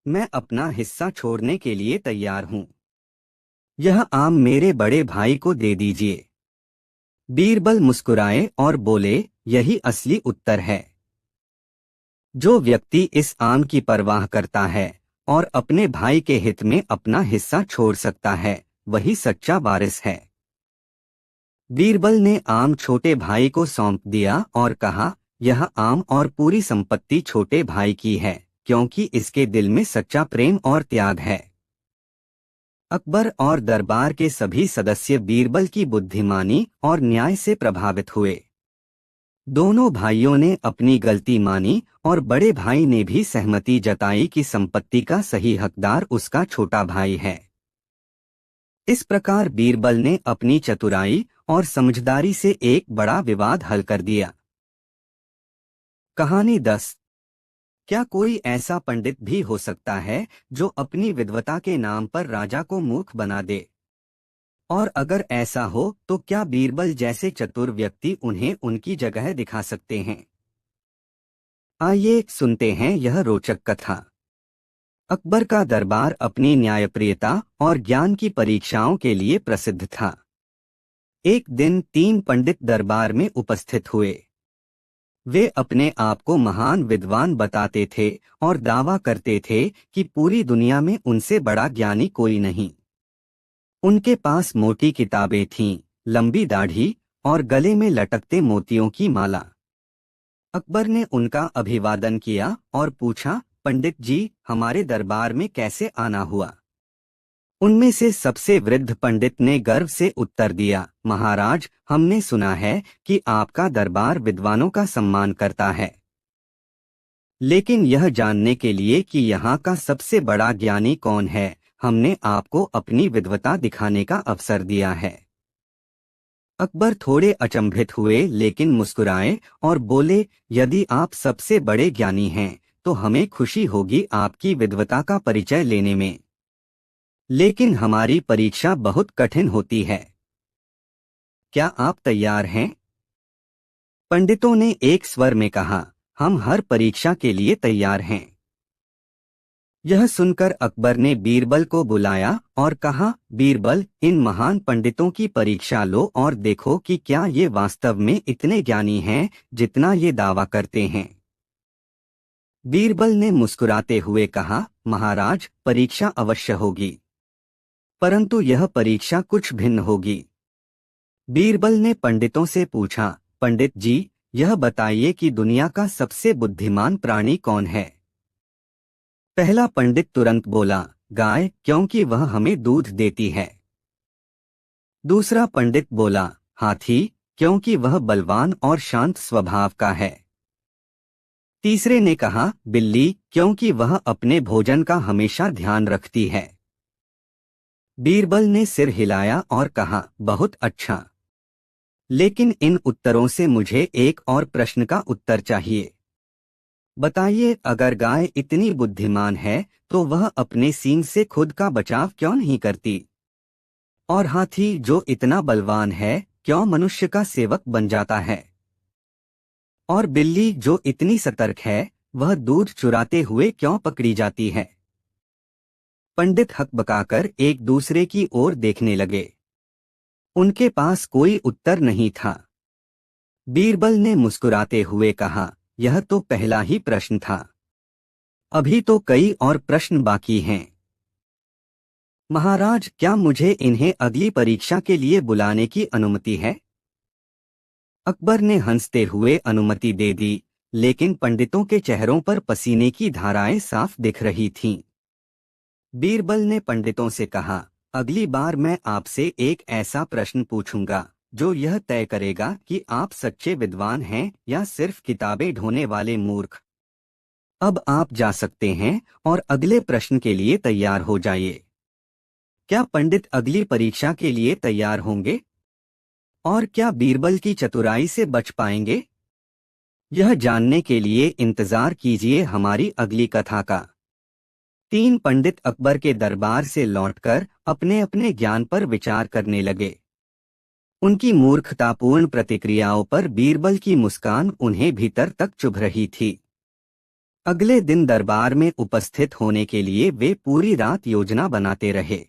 मैं अपना हिस्सा छोड़ने के लिए तैयार हूं। यह आम मेरे बड़े भाई को दे दीजिए। बीरबल मुस्कुराए और बोले, यही असली उत्तर है। जो व्यक्ति इस आम की परवाह करता है और अपने भाई के हित में अपना हिस्सा छोड़ सकता है, वही सच्चा वारिस है। बीरबल ने आम छोटे भाई को सौंप दिया और कहा, यह आम और पूरी संपत्ति छोटे भाई की है, क्योंकि इसके दिल में सच्चा प्रेम और त्याग है। अकबर और दरबार के सभी सदस्य बीरबल की बुद्धिमानी और न्याय से प्रभावित हुए। दोनों भाइयों ने अपनी गलती मानी और बड़े भाई ने भी सहमति जताई कि संपत्ति का सही हकदार उसका छोटा भाई है। इस प्रकार बीरबल ने अपनी चतुराई और समझदारी से एक बड़ा विवाद हल कर दिया। कहानी 10। क्या कोई ऐसा पंडित भी हो सकता है जो अपनी विद्वता के नाम पर राजा को मूर्ख बना दे? और अगर ऐसा हो तो क्या बीरबल जैसे चतुर व्यक्ति उन्हें उनकी जगह दिखा सकते हैं? आइए सुनते हैं यह रोचक कथा। अकबर का दरबार अपनी न्यायप्रियता और ज्ञान की परीक्षाओं के लिए प्रसिद्ध था। एक दिन 3 पंडित दरबार में उपस्थित हुए। वे अपने आप को महान विद्वान बताते थे और दावा करते थे कि पूरी दुनिया में उनसे बड़ा ज्ञानी कोई नहीं। उनके पास मोटी किताबें थीं, लंबी दाढ़ी और गले में लटकते मोतियों की माला। अकबर ने उनका अभिवादन किया और पूछा, पंडित जी, हमारे दरबार में कैसे आना हुआ? उनमें से सबसे वृद्ध पंडित ने गर्व से उत्तर दिया, महाराज, हमने सुना है कि आपका दरबार विद्वानों का सम्मान करता है, लेकिन यह जानने के लिए कि यहाँ का सबसे बड़ा ज्ञानी कौन है, हमने आपको अपनी विद्वता दिखाने का अवसर दिया है। अकबर थोड़े अचंभित हुए लेकिन मुस्कुराए और बोले, यदि आप सबसे बड़े ज्ञानी हैं तो हमें खुशी होगी आपकी विद्वता का परिचय लेने में। लेकिन हमारी परीक्षा बहुत कठिन होती है। क्या आप तैयार हैं? पंडितों ने एक स्वर में कहा, हम हर परीक्षा के लिए तैयार हैं। यह सुनकर अकबर ने बीरबल को बुलाया और कहा, बीरबल, इन महान पंडितों की परीक्षा लो और देखो कि क्या ये वास्तव में इतने ज्ञानी हैं जितना ये दावा करते हैं। बीरबल ने मुस्कुराते हुए कहा, महाराज, परीक्षा अवश्य होगी, परंतु यह परीक्षा कुछ भिन्न होगी। बीरबल ने पंडितों से पूछा, पंडित जी, यह बताइए कि दुनिया का सबसे बुद्धिमान प्राणी कौन है? पहला पंडित तुरंत बोला, गाय, क्योंकि वह हमें दूध देती है। दूसरा पंडित बोला, हाथी, क्योंकि वह बलवान और शांत स्वभाव का है। तीसरे ने कहा, बिल्ली, क्योंकि वह अपने भोजन का हमेशा ध्यान रखती है। बीरबल ने सिर हिलाया और कहा, बहुत अच्छा, लेकिन इन उत्तरों से मुझे एक और प्रश्न का उत्तर चाहिए। बताइए, अगर गाय इतनी बुद्धिमान है तो वह अपने सींग से खुद का बचाव क्यों नहीं करती? और हाथी जो इतना बलवान है क्यों मनुष्य का सेवक बन जाता है? और बिल्ली जो इतनी सतर्क है वह दूध चुराते हुए क्यों पकड़ी जाती है? पंडित हकबकाकर एक दूसरे की ओर देखने लगे। उनके पास कोई उत्तर नहीं था। बीरबल ने मुस्कुराते हुए कहा, यह तो पहला ही प्रश्न था, अभी तो कई और प्रश्न बाकी हैं। महाराज, क्या मुझे इन्हें अगली परीक्षा के लिए बुलाने की अनुमति है? अकबर ने हंसते हुए अनुमति दे दी, लेकिन पंडितों के चेहरों पर पसीने की धाराएं साफ दिख रही थीं। बीरबल ने पंडितों से कहा, अगली बार मैं आपसे एक ऐसा प्रश्न पूछूंगा जो यह तय करेगा कि आप सच्चे विद्वान हैं या सिर्फ किताबें ढोने वाले मूर्ख। अब आप जा सकते हैं और अगले प्रश्न के लिए तैयार हो जाइए। क्या पंडित अगली परीक्षा के लिए तैयार होंगे? और क्या बीरबल की चतुराई से बच पाएंगे? यह जानने के लिए इंतजार कीजिए हमारी अगली कथा का। तीन पंडित अकबर के दरबार से लौटकर अपने अपने ज्ञान पर विचार करने लगे। उनकी मूर्खतापूर्ण प्रतिक्रियाओं पर बीरबल की मुस्कान उन्हें भीतर तक चुभ रही थी। अगले दिन दरबार में उपस्थित होने के लिए वे पूरी रात योजना बनाते रहे।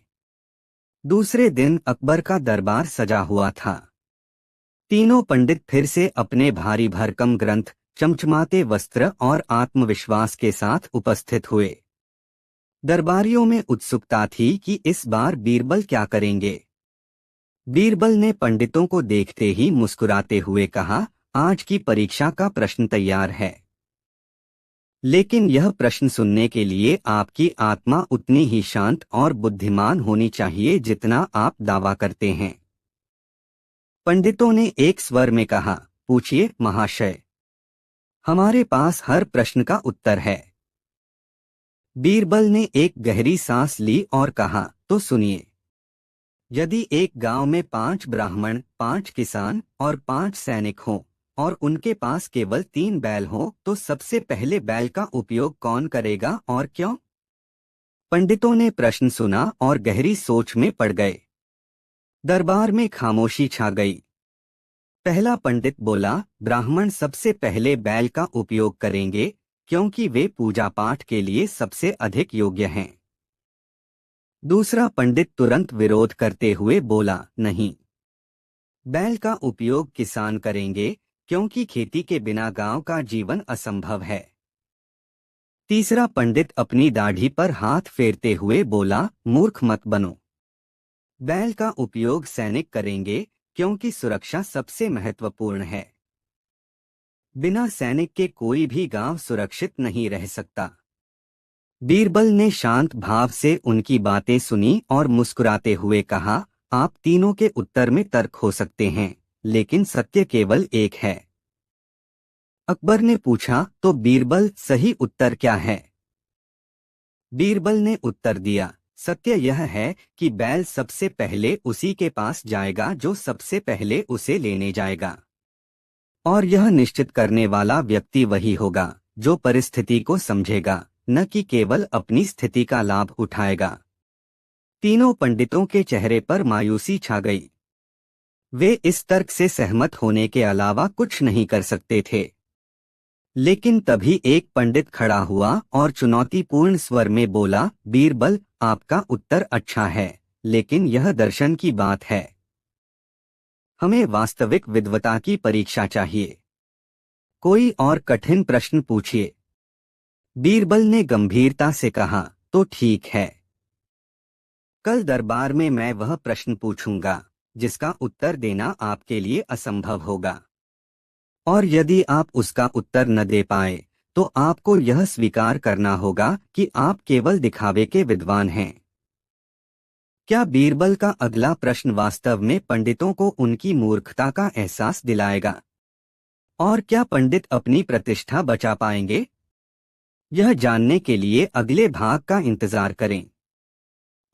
दूसरे दिन अकबर का दरबार सजा हुआ था। तीनों पंडित फिर से अपने भारी भरकम ग्रंथ, चमचमाते वस्त्र और आत्मविश्वास के साथ उपस्थित हुए। दरबारियों में उत्सुकता थी कि इस बार बीरबल क्या करेंगे। बीरबल ने पंडितों को देखते ही मुस्कुराते हुए कहा, आज की परीक्षा का प्रश्न तैयार है, लेकिन यह प्रश्न सुनने के लिए आपकी आत्मा उतनी ही शांत और बुद्धिमान होनी चाहिए जितना आप दावा करते हैं। पंडितों ने एक स्वर में कहा, पूछिए महाशय, हमारे पास हर प्रश्न का उत्तर है। बीरबल ने एक गहरी सांस ली और कहा, तो सुनिए। यदि एक गांव में 5 ब्राह्मण, 5 किसान और 5 सैनिक हों और उनके पास केवल 3 बैल हों, तो सबसे पहले बैल का उपयोग कौन करेगा और क्यों? पंडितों ने प्रश्न सुना और गहरी सोच में पड़ गए। दरबार में खामोशी छा गई। पहला पंडित बोला, ब्राह्मण सबसे पहले बैल का उपयोग करेंगे क्योंकि वे पूजा पाठ के लिए सबसे अधिक योग्य हैं। दूसरा पंडित तुरंत विरोध करते हुए बोला, नहीं, बैल का उपयोग किसान करेंगे क्योंकि खेती के बिना गांव का जीवन असंभव है। तीसरा पंडित अपनी दाढ़ी पर हाथ फेरते हुए बोला, मूर्ख मत बनो, बैल का उपयोग सैनिक करेंगे क्योंकि सुरक्षा सबसे महत्वपूर्ण है। बिना सैनिक के कोई भी गांव सुरक्षित नहीं रह सकता। बीरबल ने शांत भाव से उनकी बातें सुनी और मुस्कुराते हुए कहा, आप तीनों के उत्तर में तर्क हो सकते हैं, लेकिन सत्य केवल एक है। अकबर ने पूछा, तो बीरबल, सही उत्तर क्या है? बीरबल ने उत्तर दिया, सत्य यह है कि बैल सबसे पहले उसी के पास जाएगा जो सबसे पहले उसे लेने जाएगा, और यह निश्चित करने वाला व्यक्ति वही होगा जो परिस्थिति को समझेगा, न कि केवल अपनी स्थिति का लाभ उठाएगा। तीनों पंडितों के चेहरे पर मायूसी छा गई। वे इस तर्क से सहमत होने के अलावा कुछ नहीं कर सकते थे। लेकिन तभी एक पंडित खड़ा हुआ और चुनौतीपूर्ण स्वर में बोला, बीरबल, आपका उत्तर अच्छा है, लेकिन यह दर्शन की बात है। हमें वास्तविक विद्वता की परीक्षा चाहिए। कोई और कठिन प्रश्न पूछिए। बीरबल ने गंभीरता से कहा, तो ठीक है। कल दरबार में मैं वह प्रश्न पूछूंगा जिसका उत्तर देना आपके लिए असंभव होगा, और यदि आप उसका उत्तर न दे पाए तो आपको यह स्वीकार करना होगा कि आप केवल दिखावे के विद्वान हैं। क्या बीरबल का अगला प्रश्न वास्तव में पंडितों को उनकी मूर्खता का एहसास दिलाएगा? और क्या पंडित अपनी प्रतिष्ठा बचा पाएंगे? यह जानने के लिए अगले भाग का इंतजार करें।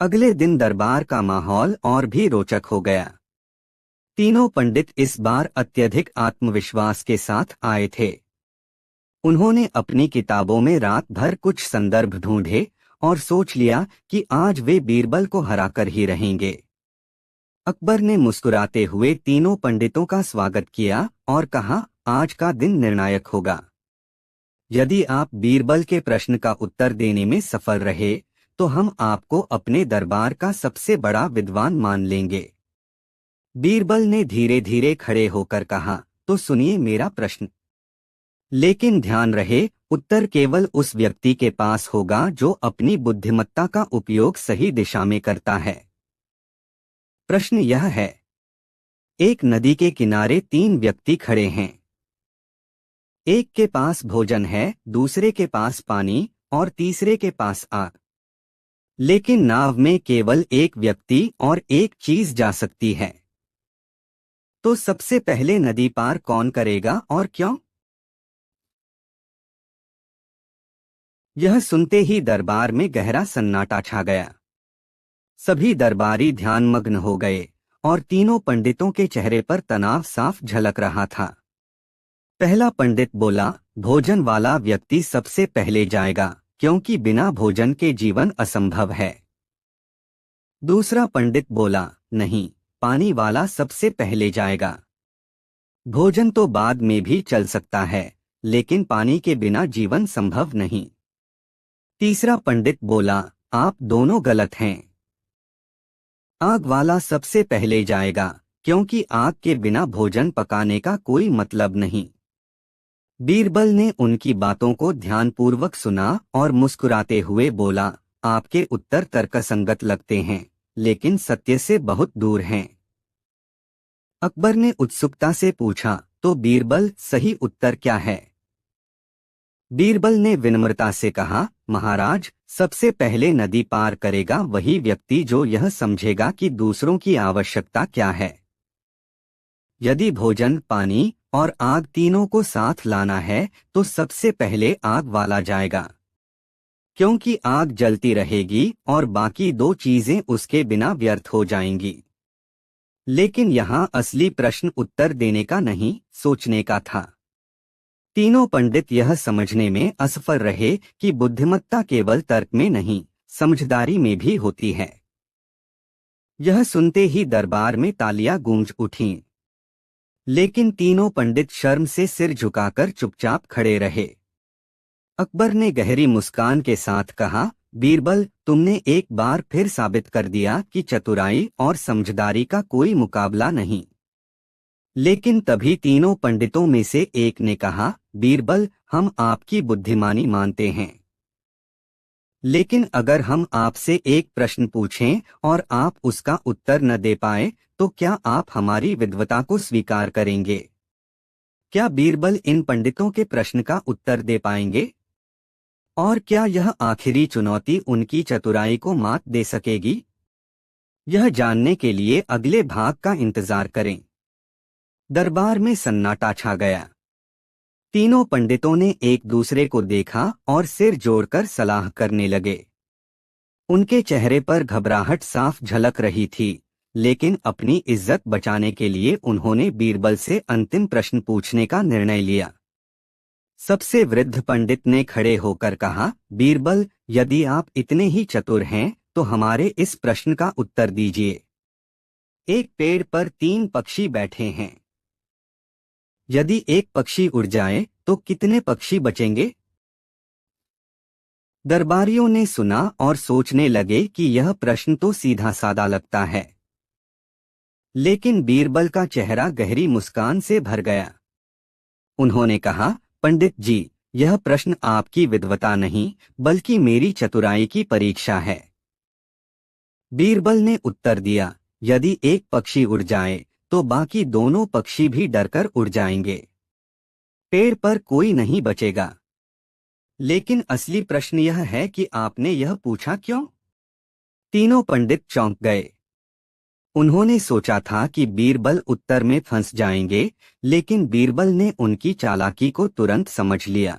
अगले दिन दरबार का माहौल और भी रोचक हो गया। तीनों पंडित इस बार अत्यधिक आत्मविश्वास के साथ आए थे। उन्होंने अपनी किताबों में रात भर कुछ संदर्भ ढूंढे और सोच लिया कि आज वे बीरबल को हराकर ही रहेंगे। अकबर ने मुस्कुराते हुए तीनों पंडितों का स्वागत किया और कहा, आज का दिन निर्णायक होगा। यदि आप बीरबल के प्रश्न का उत्तर देने में सफल रहे तो हम आपको अपने दरबार का सबसे बड़ा विद्वान मान लेंगे। बीरबल ने धीरे धीरे खड़े होकर कहा, तो सुनिए मेरा प्रश्न। लेकिन ध्यान रहे, उत्तर केवल उस व्यक्ति के पास होगा जो अपनी बुद्धिमत्ता का उपयोग सही दिशा में करता है। प्रश्न यह है, एक नदी के किनारे तीन व्यक्ति खड़े हैं। एक के पास भोजन है, दूसरे के पास पानी और तीसरे के पास आग। लेकिन नाव में केवल एक व्यक्ति और एक चीज जा सकती है। तो सबसे पहले नदी पार कौन करेगा और क्यों? यह सुनते ही दरबार में गहरा सन्नाटा छा गया। सभी दरबारी ध्यानमग्न हो गए और तीनों पंडितों के चेहरे पर तनाव साफ झलक रहा था। पहला पंडित बोला, भोजन वाला व्यक्ति सबसे पहले जाएगा, क्योंकि बिना भोजन के जीवन असंभव है। दूसरा पंडित बोला, नहीं, पानी वाला सबसे पहले जाएगा। भोजन तो बाद में भी चल सकता है, लेकिन पानी के बिना जीवन संभव नहीं। तीसरा पंडित बोला, आप दोनों गलत हैं। आग वाला सबसे पहले जाएगा, क्योंकि आग के बिना भोजन पकाने का कोई मतलब नहीं। बीरबल ने उनकी बातों को ध्यानपूर्वक सुना और मुस्कुराते हुए बोला, आपके उत्तर तर्कसंगत लगते हैं, लेकिन सत्य से बहुत दूर हैं। अकबर ने उत्सुकता से पूछा, तो बीरबल, सही उत्तर क्या है? बीरबल ने विनम्रता से कहा, महाराज, सबसे पहले नदी पार करेगा वही व्यक्ति जो यह समझेगा कि दूसरों की आवश्यकता क्या है। यदि भोजन, पानी और आग तीनों को साथ लाना है तो सबसे पहले आग वाला जाएगा, क्योंकि आग जलती रहेगी और बाकी दो चीजें उसके बिना व्यर्थ हो जाएंगी। लेकिन यहाँ असली प्रश्न उत्तर देने का नहीं, सोचने का था। तीनों पंडित यह समझने में असफल रहे कि बुद्धिमत्ता केवल तर्क में नहीं, समझदारी में भी होती है। यह सुनते ही दरबार में तालियां गूंज उठीं। लेकिन तीनों पंडित शर्म से सिर झुकाकर चुपचाप खड़े रहे। अकबर ने गहरी मुस्कान के साथ कहा, बीरबल, तुमने एक बार फिर साबित कर दिया कि चतुराई और समझदारी का कोई मुकाबला नहीं। लेकिन तभी तीनों पंडितों में से एक ने कहा, बीरबल, हम आपकी बुद्धिमानी मानते हैं, लेकिन अगर हम आपसे एक प्रश्न पूछें और आप उसका उत्तर न दे पाए तो क्या आप हमारी विद्वता को स्वीकार करेंगे? क्या बीरबल इन पंडितों के प्रश्न का उत्तर दे पाएंगे? और क्या यह आखिरी चुनौती उनकी चतुराई को मात दे सकेगी? यह जानने के लिए अगले भाग का इंतजार करें। दरबार में सन्नाटा छा गया। तीनों पंडितों ने एक दूसरे को देखा और सिर जोड़कर सलाह करने लगे। उनके चेहरे पर घबराहट साफ झलक रही थी, लेकिन अपनी इज्जत बचाने के लिए उन्होंने बीरबल से अंतिम प्रश्न पूछने का निर्णय लिया। सबसे वृद्ध पंडित ने खड़े होकर कहा, बीरबल, यदि आप इतने ही चतुर हैं तो हमारे इस प्रश्न का उत्तर दीजिए। एक पेड़ पर 3 पक्षी बैठे हैं। यदि एक पक्षी उड़ जाए तो कितने पक्षी बचेंगे? दरबारियों ने सुना और सोचने लगे कि यह प्रश्न तो सीधा सादा लगता है। लेकिन बीरबल का चेहरा गहरी मुस्कान से भर गया। उन्होंने कहा, पंडित जी, यह प्रश्न आपकी विद्वता नहीं बल्कि मेरी चतुराई की परीक्षा है। बीरबल ने उत्तर दिया, यदि एक पक्षी उड़ जाए तो बाकी दोनों पक्षी भी डरकर उड़ जाएंगे। पेड़ पर कोई नहीं बचेगा। लेकिन असली प्रश्न यह है कि आपने यह पूछा क्यों? तीनों पंडित चौंक गए। उन्होंने सोचा था कि बीरबल उत्तर में फंस जाएंगे, लेकिन बीरबल ने उनकी चालाकी को तुरंत समझ लिया।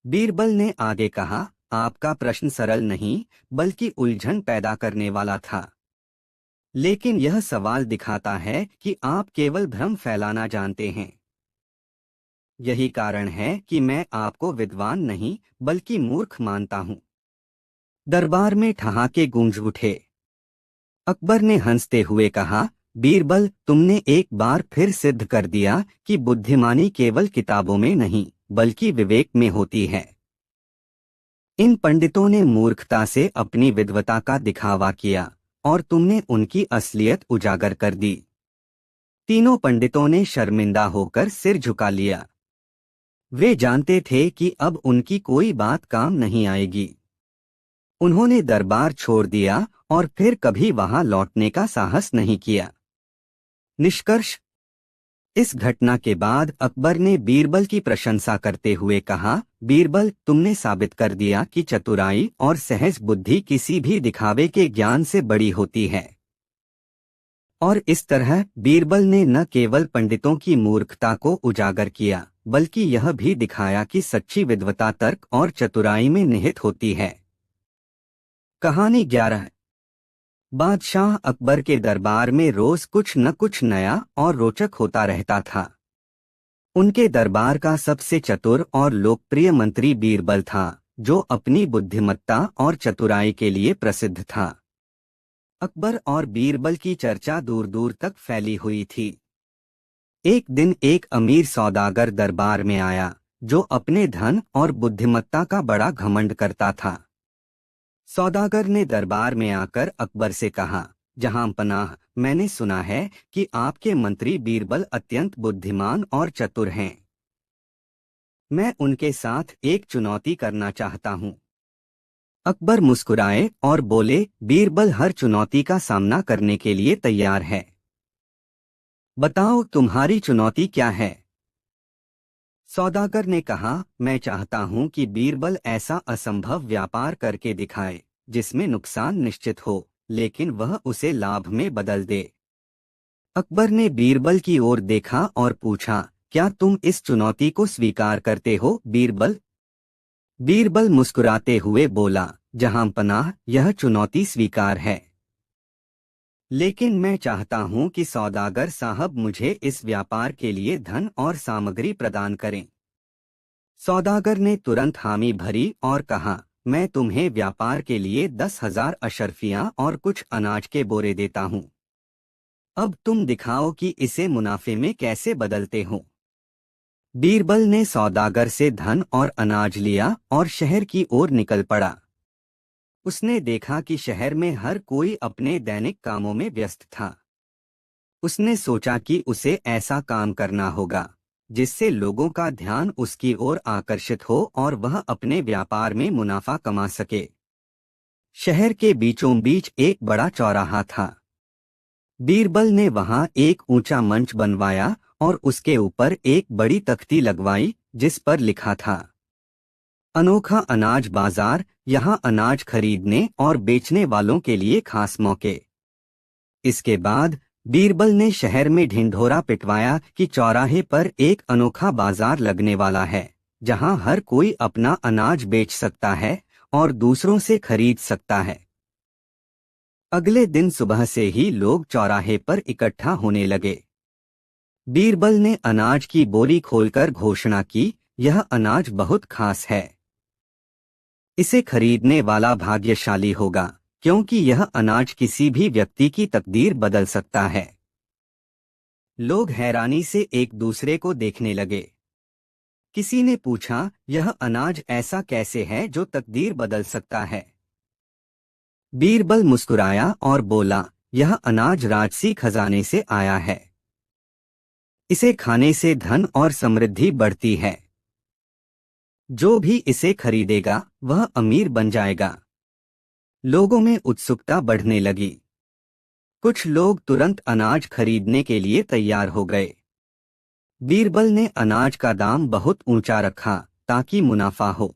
बीरबल ने आगे कहा, आपका प्रश्न सरल नहीं बल्कि उलझन पैदा करने वाला था। लेकिन यह सवाल दिखाता है कि आप केवल भ्रम फैलाना जानते हैं। यही कारण है कि मैं आपको विद्वान नहीं बल्कि मूर्ख मानता हूं। दरबार में ठहाके गूंज उठे। अकबर ने हंसते हुए कहा, बीरबल, तुमने एक बार फिर सिद्ध कर दिया कि बुद्धिमानी केवल किताबों में नहीं बल्कि विवेक में होती है। इन पंडितों ने मूर्खता से अपनी विद्वता का दिखावा किया और तुमने उनकी असलियत उजागर कर दी। तीनों पंडितों ने शर्मिंदा होकर सिर झुका लिया। वे जानते थे कि अब उनकी कोई बात काम नहीं आएगी। उन्होंने दरबार छोड़ दिया और फिर कभी वहां लौटने का साहस नहीं किया। निष्कर्ष, इस घटना के बाद अकबर ने बीरबल की प्रशंसा करते हुए कहा, बीरबल, तुमने साबित कर दिया कि चतुराई और सहज बुद्धि किसी भी दिखावे के ज्ञान से बड़ी होती है। और इस तरह बीरबल ने न केवल पंडितों की मूर्खता को उजागर किया बल्कि यह भी दिखाया कि सच्ची विद्वता तर्क और चतुराई में निहित होती है। कहानी 11। बादशाह अकबर के दरबार में रोज कुछ न कुछ नया और रोचक होता रहता था। उनके दरबार का सबसे चतुर और लोकप्रिय मंत्री बीरबल था, जो अपनी बुद्धिमत्ता और चतुराई के लिए प्रसिद्ध था। अकबर और बीरबल की चर्चा दूर दूर तक फैली हुई थी। एक दिन एक अमीर सौदागर दरबार में आया, जो अपने धन और बुद्धिमत्ता का बड़ा घमंड करता था। सौदागर ने दरबार में आकर अकबर से कहा, जहांपनाह, मैंने सुना है कि आपके मंत्री बीरबल अत्यंत बुद्धिमान और चतुर हैं। मैं उनके साथ एक चुनौती करना चाहता हूँ। अकबर मुस्कुराए और बोले, बीरबल हर चुनौती का सामना करने के लिए तैयार है। बताओ, तुम्हारी चुनौती क्या है? सौदागर ने कहा, मैं चाहता हूं कि बीरबल ऐसा असंभव व्यापार करके दिखाए जिसमें नुकसान निश्चित हो, लेकिन वह उसे लाभ में बदल दे। अकबर ने बीरबल की ओर देखा और पूछा, क्या तुम इस चुनौती को स्वीकार करते हो बीरबल? बीरबल मुस्कुराते हुए बोला, जहांपनाह, यह चुनौती स्वीकार है। लेकिन मैं चाहता हूं कि सौदागर साहब मुझे इस व्यापार के लिए धन और सामग्री प्रदान करें। सौदागर ने तुरंत हामी भरी और कहा, मैं तुम्हें व्यापार के लिए 10,000 अशर्फियां और कुछ अनाज के बोरे देता हूं। अब तुम दिखाओ कि इसे मुनाफे में कैसे बदलते हो। बीरबल ने सौदागर से धन और अनाज लिया और शहर की ओर निकल पड़ा। उसने देखा कि शहर में हर कोई अपने दैनिक कामों में व्यस्त था। उसने सोचा कि उसे ऐसा काम करना होगा जिससे लोगों का ध्यान उसकी ओर आकर्षित हो और वह अपने व्यापार में मुनाफा कमा सके। शहर के बीचों बीच एक बड़ा चौराहा था। बीरबल ने वहां एक ऊंचा मंच बनवाया और उसके ऊपर एक बड़ी तख्ती लगवाई जिस पर लिखा था, अनोखा अनाज बाजार, यहाँ अनाज खरीदने और बेचने वालों के लिए खास मौके। इसके बाद बीरबल ने शहर में ढिंढोरा पिटवाया कि चौराहे पर एक अनोखा बाजार लगने वाला है, जहां हर कोई अपना अनाज बेच सकता है और दूसरों से खरीद सकता है। अगले दिन सुबह से ही लोग चौराहे पर इकट्ठा होने लगे। बीरबल ने अनाज की बोरी खोलकर घोषणा की, यह अनाज बहुत खास है। इसे खरीदने वाला भाग्यशाली होगा, क्योंकि यह अनाज किसी भी व्यक्ति की तकदीर बदल सकता है। लोग हैरानी से एक दूसरे को देखने लगे। किसी ने पूछा, यह अनाज ऐसा कैसे है जो तकदीर बदल सकता है? बीरबल मुस्कुराया और बोला, यह अनाज राजसी खजाने से आया है। इसे खाने से धन और समृद्धि बढ़ती है। जो भी इसे खरीदेगा वह अमीर बन जाएगा। लोगों में उत्सुकता बढ़ने लगी। कुछ लोग तुरंत अनाज खरीदने के लिए तैयार हो गए। बीरबल ने अनाज का दाम बहुत ऊंचा रखा ताकि मुनाफा हो।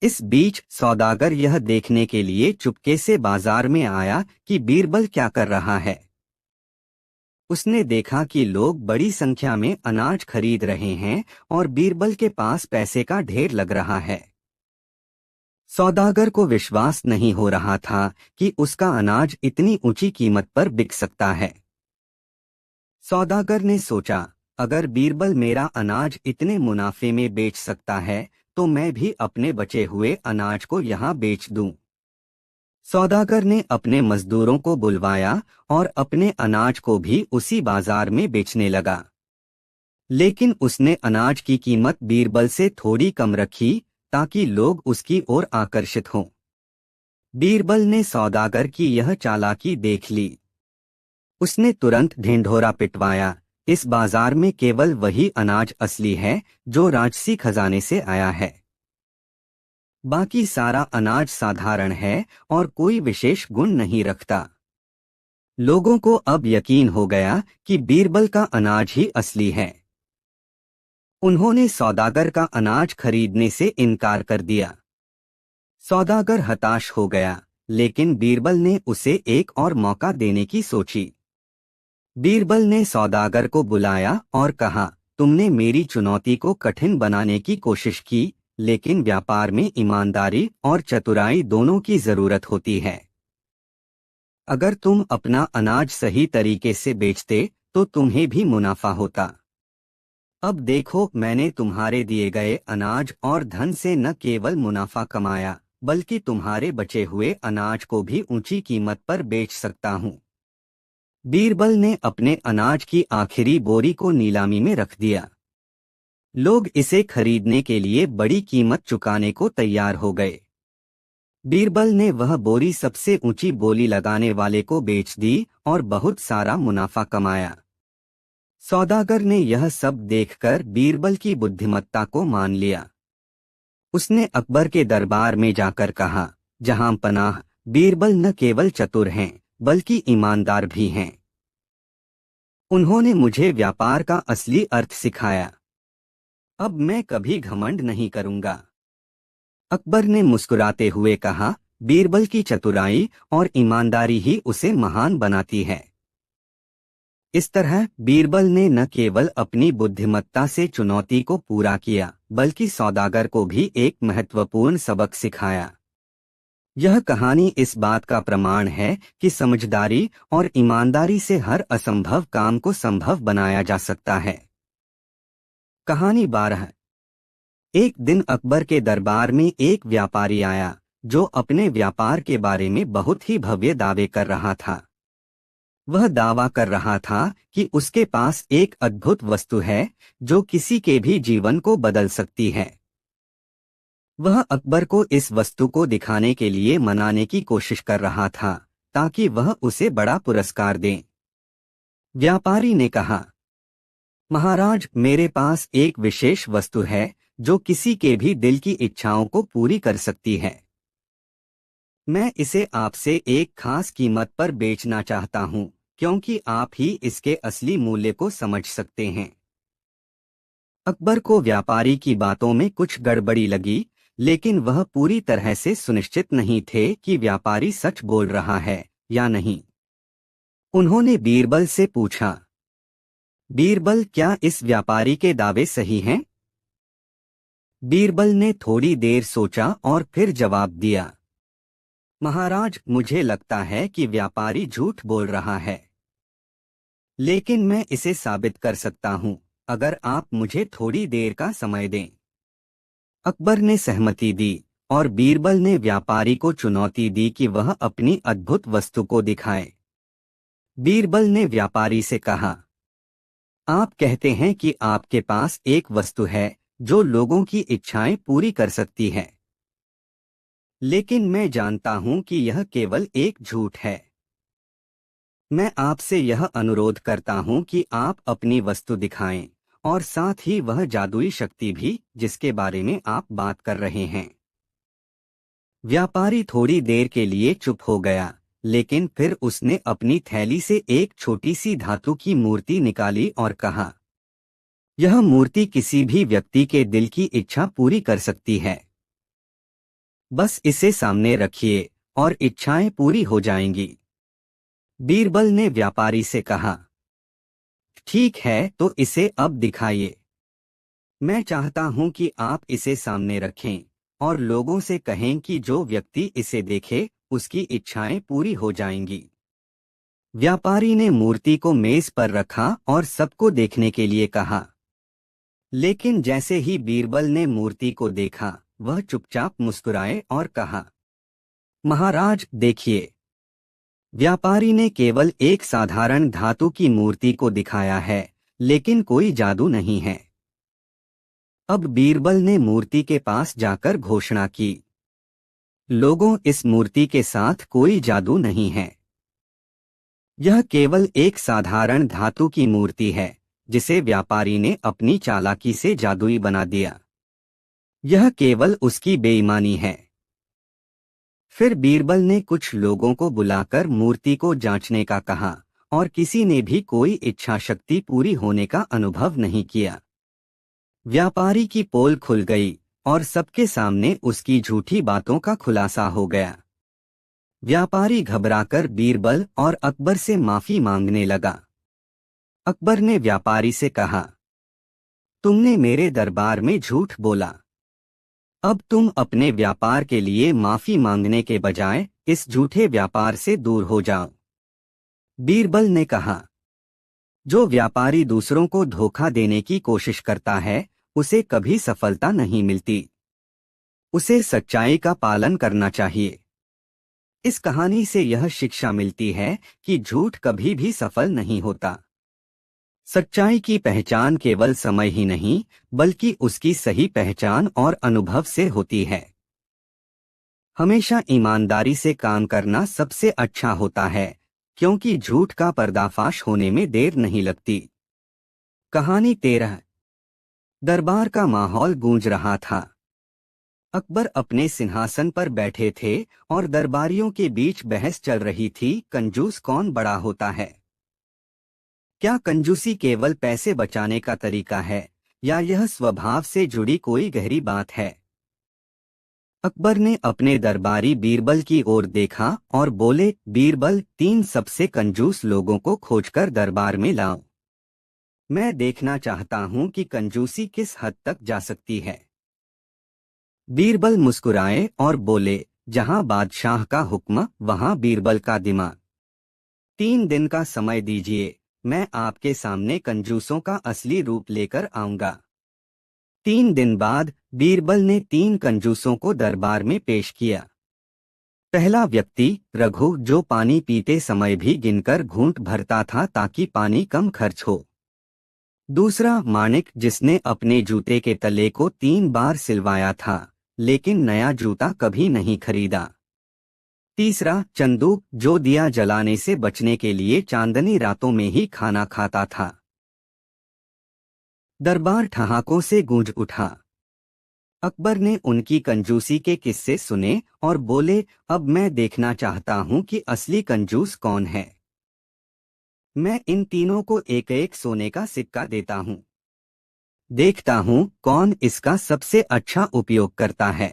इस बीच सौदागर यह देखने के लिए चुपके से बाजार में आया कि बीरबल क्या कर रहा है। उसने देखा कि लोग बड़ी संख्या में अनाज खरीद रहे हैं और बीरबल के पास पैसे का ढेर लग रहा है। सौदागर को विश्वास नहीं हो रहा था कि उसका अनाज इतनी ऊंची कीमत पर बिक सकता है। सौदागर ने सोचा, अगर बीरबल मेरा अनाज इतने मुनाफे में बेच सकता है तो मैं भी अपने बचे हुए अनाज को यहाँ बेच दूं। सौदागर ने अपने मजदूरों को बुलवाया और अपने अनाज को भी उसी बाजार में बेचने लगा। लेकिन उसने अनाज की कीमत बीरबल से थोड़ी कम रखी ताकि लोग उसकी ओर आकर्षित हों। बीरबल ने सौदागर की यह चालाकी देख ली। उसने तुरंत ढिंढोरा पिटवाया, इस बाजार में केवल वही अनाज असली है जो राजसी खजाने से आया है। बाकी सारा अनाज साधारण है और कोई विशेष गुण नहीं रखता। लोगों को अब यकीन हो गया कि बीरबल का अनाज ही असली है। उन्होंने सौदागर का अनाज खरीदने से इनकार कर दिया। सौदागर हताश हो गया, लेकिन बीरबल ने उसे एक और मौका देने की सोची। बीरबल ने सौदागर को बुलाया और कहा, तुमने मेरी चुनौती को कठिन बनाने की कोशिश की, लेकिन व्यापार में ईमानदारी और चतुराई दोनों की जरूरत होती है। अगर तुम अपना अनाज सही तरीके से बेचते तो तुम्हें भी मुनाफा होता। अब देखो, मैंने तुम्हारे दिए गए अनाज और धन से न केवल मुनाफा कमाया, बल्कि तुम्हारे बचे हुए अनाज को भी ऊंची कीमत पर बेच सकता हूँ। बीरबल ने अपने अनाज की आखिरी बोरी को नीलामी में रख दिया। लोग इसे खरीदने के लिए बड़ी कीमत चुकाने को तैयार हो गए। बीरबल ने वह बोरी सबसे ऊंची बोली लगाने वाले को बेच दी और बहुत सारा मुनाफा कमाया। सौदागर ने यह सब देखकर बीरबल की बुद्धिमत्ता को मान लिया। उसने अकबर के दरबार में जाकर कहा, जहां पनाह, बीरबल न केवल चतुर हैं बल्कि ईमानदार भी हैं। उन्होंने मुझे व्यापार का असली अर्थ सिखाया। अब मैं कभी घमंड नहीं करूंगा। अकबर ने मुस्कुराते हुए कहा, बीरबल की चतुराई और ईमानदारी ही उसे महान बनाती है। इस तरह बीरबल ने न केवल अपनी बुद्धिमत्ता से चुनौती को पूरा किया, बल्कि सौदागर को भी एक महत्वपूर्ण सबक सिखाया। यह कहानी इस बात का प्रमाण है कि समझदारी और ईमानदारी से हर असंभव काम को संभव बनाया जा सकता है। कहानी 12। एक दिन अकबर के दरबार में एक व्यापारी आया जो अपने व्यापार के बारे में बहुत ही भव्य दावे कर रहा था। वह दावा कर रहा था कि उसके पास एक अद्भुत वस्तु है जो किसी के भी जीवन को बदल सकती है। वह अकबर को इस वस्तु को दिखाने के लिए मनाने की कोशिश कर रहा था ताकि वह उसे बड़ा पुरस्कार दे। व्यापारी ने कहा, महाराज, मेरे पास एक विशेष वस्तु है जो किसी के भी दिल की इच्छाओं को पूरी कर सकती है। मैं इसे आपसे एक खास कीमत पर बेचना चाहता हूँ, क्योंकि आप ही इसके असली मूल्य को समझ सकते हैं। अकबर को व्यापारी की बातों में कुछ गड़बड़ी लगी, लेकिन वह पूरी तरह से सुनिश्चित नहीं थे कि व्यापारी सच बोल रहा है या नहीं। उन्होंने बीरबल से पूछा, बीरबल, क्या इस व्यापारी के दावे सही हैं? बीरबल ने थोड़ी देर सोचा और फिर जवाब दिया, महाराज, मुझे लगता है कि व्यापारी झूठ बोल रहा है, लेकिन मैं इसे साबित कर सकता हूँ। अगर आप मुझे थोड़ी देर का समय दें। अकबर ने सहमति दी और बीरबल ने व्यापारी को चुनौती दी कि वह अपनी अद्भुत वस्तु को दिखाए। बीरबल ने व्यापारी से कहा, आप कहते हैं कि आपके पास एक वस्तु है जो लोगों की इच्छाएं पूरी कर सकती है, लेकिन मैं जानता हूं कि यह केवल एक झूठ है। मैं आपसे यह अनुरोध करता हूं कि आप अपनी वस्तु दिखाएं और साथ ही वह जादुई शक्ति भी जिसके बारे में आप बात कर रहे हैं। व्यापारी थोड़ी देर के लिए चुप हो गया, लेकिन फिर उसने अपनी थैली से एक छोटी सी धातु की मूर्ति निकाली और कहा, यह मूर्ति किसी भी व्यक्ति के दिल की इच्छा पूरी कर सकती है। बस इसे सामने रखिए और इच्छाएं पूरी हो जाएंगी। बीरबल ने व्यापारी से कहा, ठीक है, तो इसे अब दिखाइए। मैं चाहता हूं कि आप इसे सामने रखें और लोगों से कहें कि जो व्यक्ति इसे देखे उसकी इच्छाएं पूरी हो जाएंगी। व्यापारी ने मूर्ति को मेज पर रखा और सबको देखने के लिए कहा, लेकिन जैसे ही बीरबल ने मूर्ति को देखा, वह चुपचाप मुस्कुराए और कहा, महाराज देखिए, व्यापारी ने केवल एक साधारण धातु की मूर्ति को दिखाया है, लेकिन कोई जादू नहीं है। अब बीरबल ने मूर्ति के पास जाकर घोषणा की, लोगों, इस मूर्ति के साथ कोई जादू नहीं है। यह केवल एक साधारण धातु की मूर्ति है जिसे व्यापारी ने अपनी चालाकी से जादुई बना दिया। यह केवल उसकी बेईमानी है। फिर बीरबल ने कुछ लोगों को बुलाकर मूर्ति को जांचने का कहा और किसी ने भी कोई इच्छा शक्ति पूरी होने का अनुभव नहीं किया। व्यापारी की पोल खुल गई और सबके सामने उसकी झूठी बातों का खुलासा हो गया। व्यापारी घबराकर बीरबल और अकबर से माफी मांगने लगा। अकबर ने व्यापारी से कहा, तुमने मेरे दरबार में झूठ बोला। अब तुम अपने व्यापार के लिए माफी मांगने के बजाय इस झूठे व्यापार से दूर हो जाओ। बीरबल ने कहा, जो व्यापारी दूसरों को धोखा देने की कोशिश करता है उसे कभी सफलता नहीं मिलती। उसे सच्चाई का पालन करना चाहिए। इस कहानी से यह शिक्षा मिलती है कि झूठ कभी भी सफल नहीं होता। सच्चाई की पहचान केवल समय ही नहीं, बल्कि उसकी सही पहचान और अनुभव से होती है। हमेशा ईमानदारी से काम करना सबसे अच्छा होता है, क्योंकि झूठ का पर्दाफाश होने में देर नहीं लगती। कहानी 13। दरबार का माहौल गूंज रहा था। अकबर अपने सिंहासन पर बैठे थे और दरबारियों के बीच बहस चल रही थी, कंजूस कौन बड़ा होता है। क्या कंजूसी केवल पैसे बचाने का तरीका है या यह स्वभाव से जुड़ी कोई गहरी बात है। अकबर ने अपने दरबारी बीरबल की ओर देखा और बोले, बीरबल, 3 सबसे कंजूस लोगों को खोजकर दरबार में लाओ। मैं देखना चाहता हूं कि कंजूसी किस हद तक जा सकती है। बीरबल मुस्कुराए और बोले, जहां बादशाह का हुक्म वहां बीरबल का दिमाग। 3 दिन का समय दीजिए, मैं आपके सामने कंजूसों का असली रूप लेकर आऊंगा। 3 दिन बाद बीरबल ने 3 कंजूसों को दरबार में पेश किया। पहला व्यक्ति रघु, जो पानी पीते समय भी गिनकर घूंट भरता था ताकि पानी कम खर्च हो। दूसरा माणिक, जिसने अपने जूते के तले को 3 बार सिलवाया था लेकिन नया जूता कभी नहीं खरीदा। तीसरा चंदू, जो दिया जलाने से बचने के लिए चांदनी रातों में ही खाना खाता था। दरबार ठहाकों से गूंज उठा। अकबर ने उनकी कंजूसी के किस्से सुने और बोले, अब मैं देखना चाहता हूं कि असली कंजूस कौन है। मैं इन तीनों को एक एक सोने का सिक्का देता हूं। देखता हूं कौन इसका सबसे अच्छा उपयोग करता है।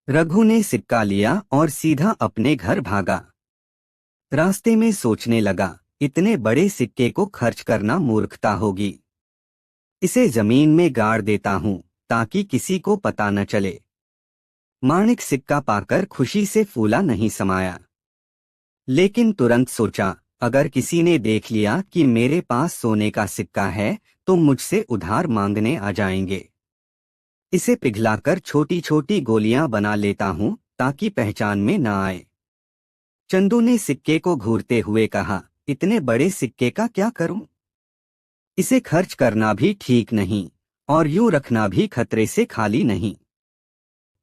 रघु ने सिक्का लिया और सीधा अपने घर भागा। रास्ते में सोचने लगा, इतने बड़े सिक्के को खर्च करना मूर्खता होगी। इसे जमीन में गाड़ देता हूं ताकि किसी को पता न चले। माणिक सिक्का पाकर खुशी से फूला नहीं समाया, लेकिन तुरंत सोचा, अगर किसी ने देख लिया कि मेरे पास सोने का सिक्का है तो मुझसे उधार मांगने आ जाएंगे। इसे पिघलाकर छोटी छोटी गोलियां बना लेता हूं ताकि पहचान में ना आए। चंदू ने सिक्के को घूरते हुए कहा, इतने बड़े सिक्के का क्या करूं? इसे खर्च करना भी ठीक नहीं और यूं रखना भी खतरे से खाली नहीं।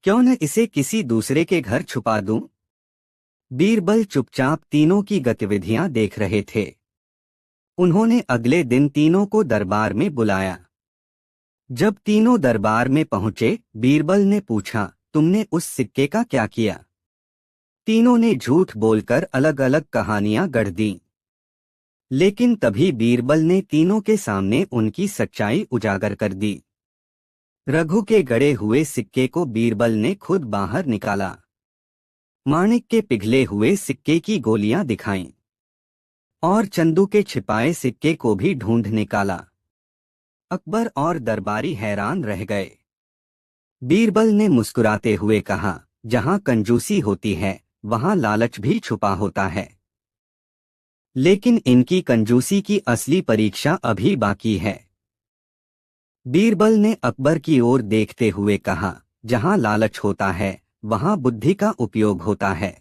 क्यों न इसे किसी दूसरे के घर छुपा दूं? बीरबल चुपचाप तीनों की गतिविधियां देख रहे थे। उन्होंने अगले दिन तीनों को दरबार में बुलाया। जब तीनों दरबार में पहुंचे, बीरबल ने पूछा, तुमने उस सिक्के का क्या किया? तीनों ने झूठ बोलकर अलग अलग कहानियां गढ़ दी। लेकिन तभी बीरबल ने तीनों के सामने उनकी सच्चाई उजागर कर दी। रघु के गड़े हुए सिक्के को बीरबल ने खुद बाहर निकाला। माणिक के पिघले हुए सिक्के की गोलियां दिखाईं और चंदू के छिपाए सिक्के को भी ढूंढ निकाला। अकबर और दरबारी हैरान रह गए। बीरबल ने मुस्कुराते हुए कहा, जहां कंजूसी होती है वहां लालच भी छुपा होता है। लेकिन इनकी कंजूसी की असली परीक्षा अभी बाकी है। बीरबल ने अकबर की ओर देखते हुए कहा, जहां लालच होता है वहां बुद्धि का उपयोग होता है।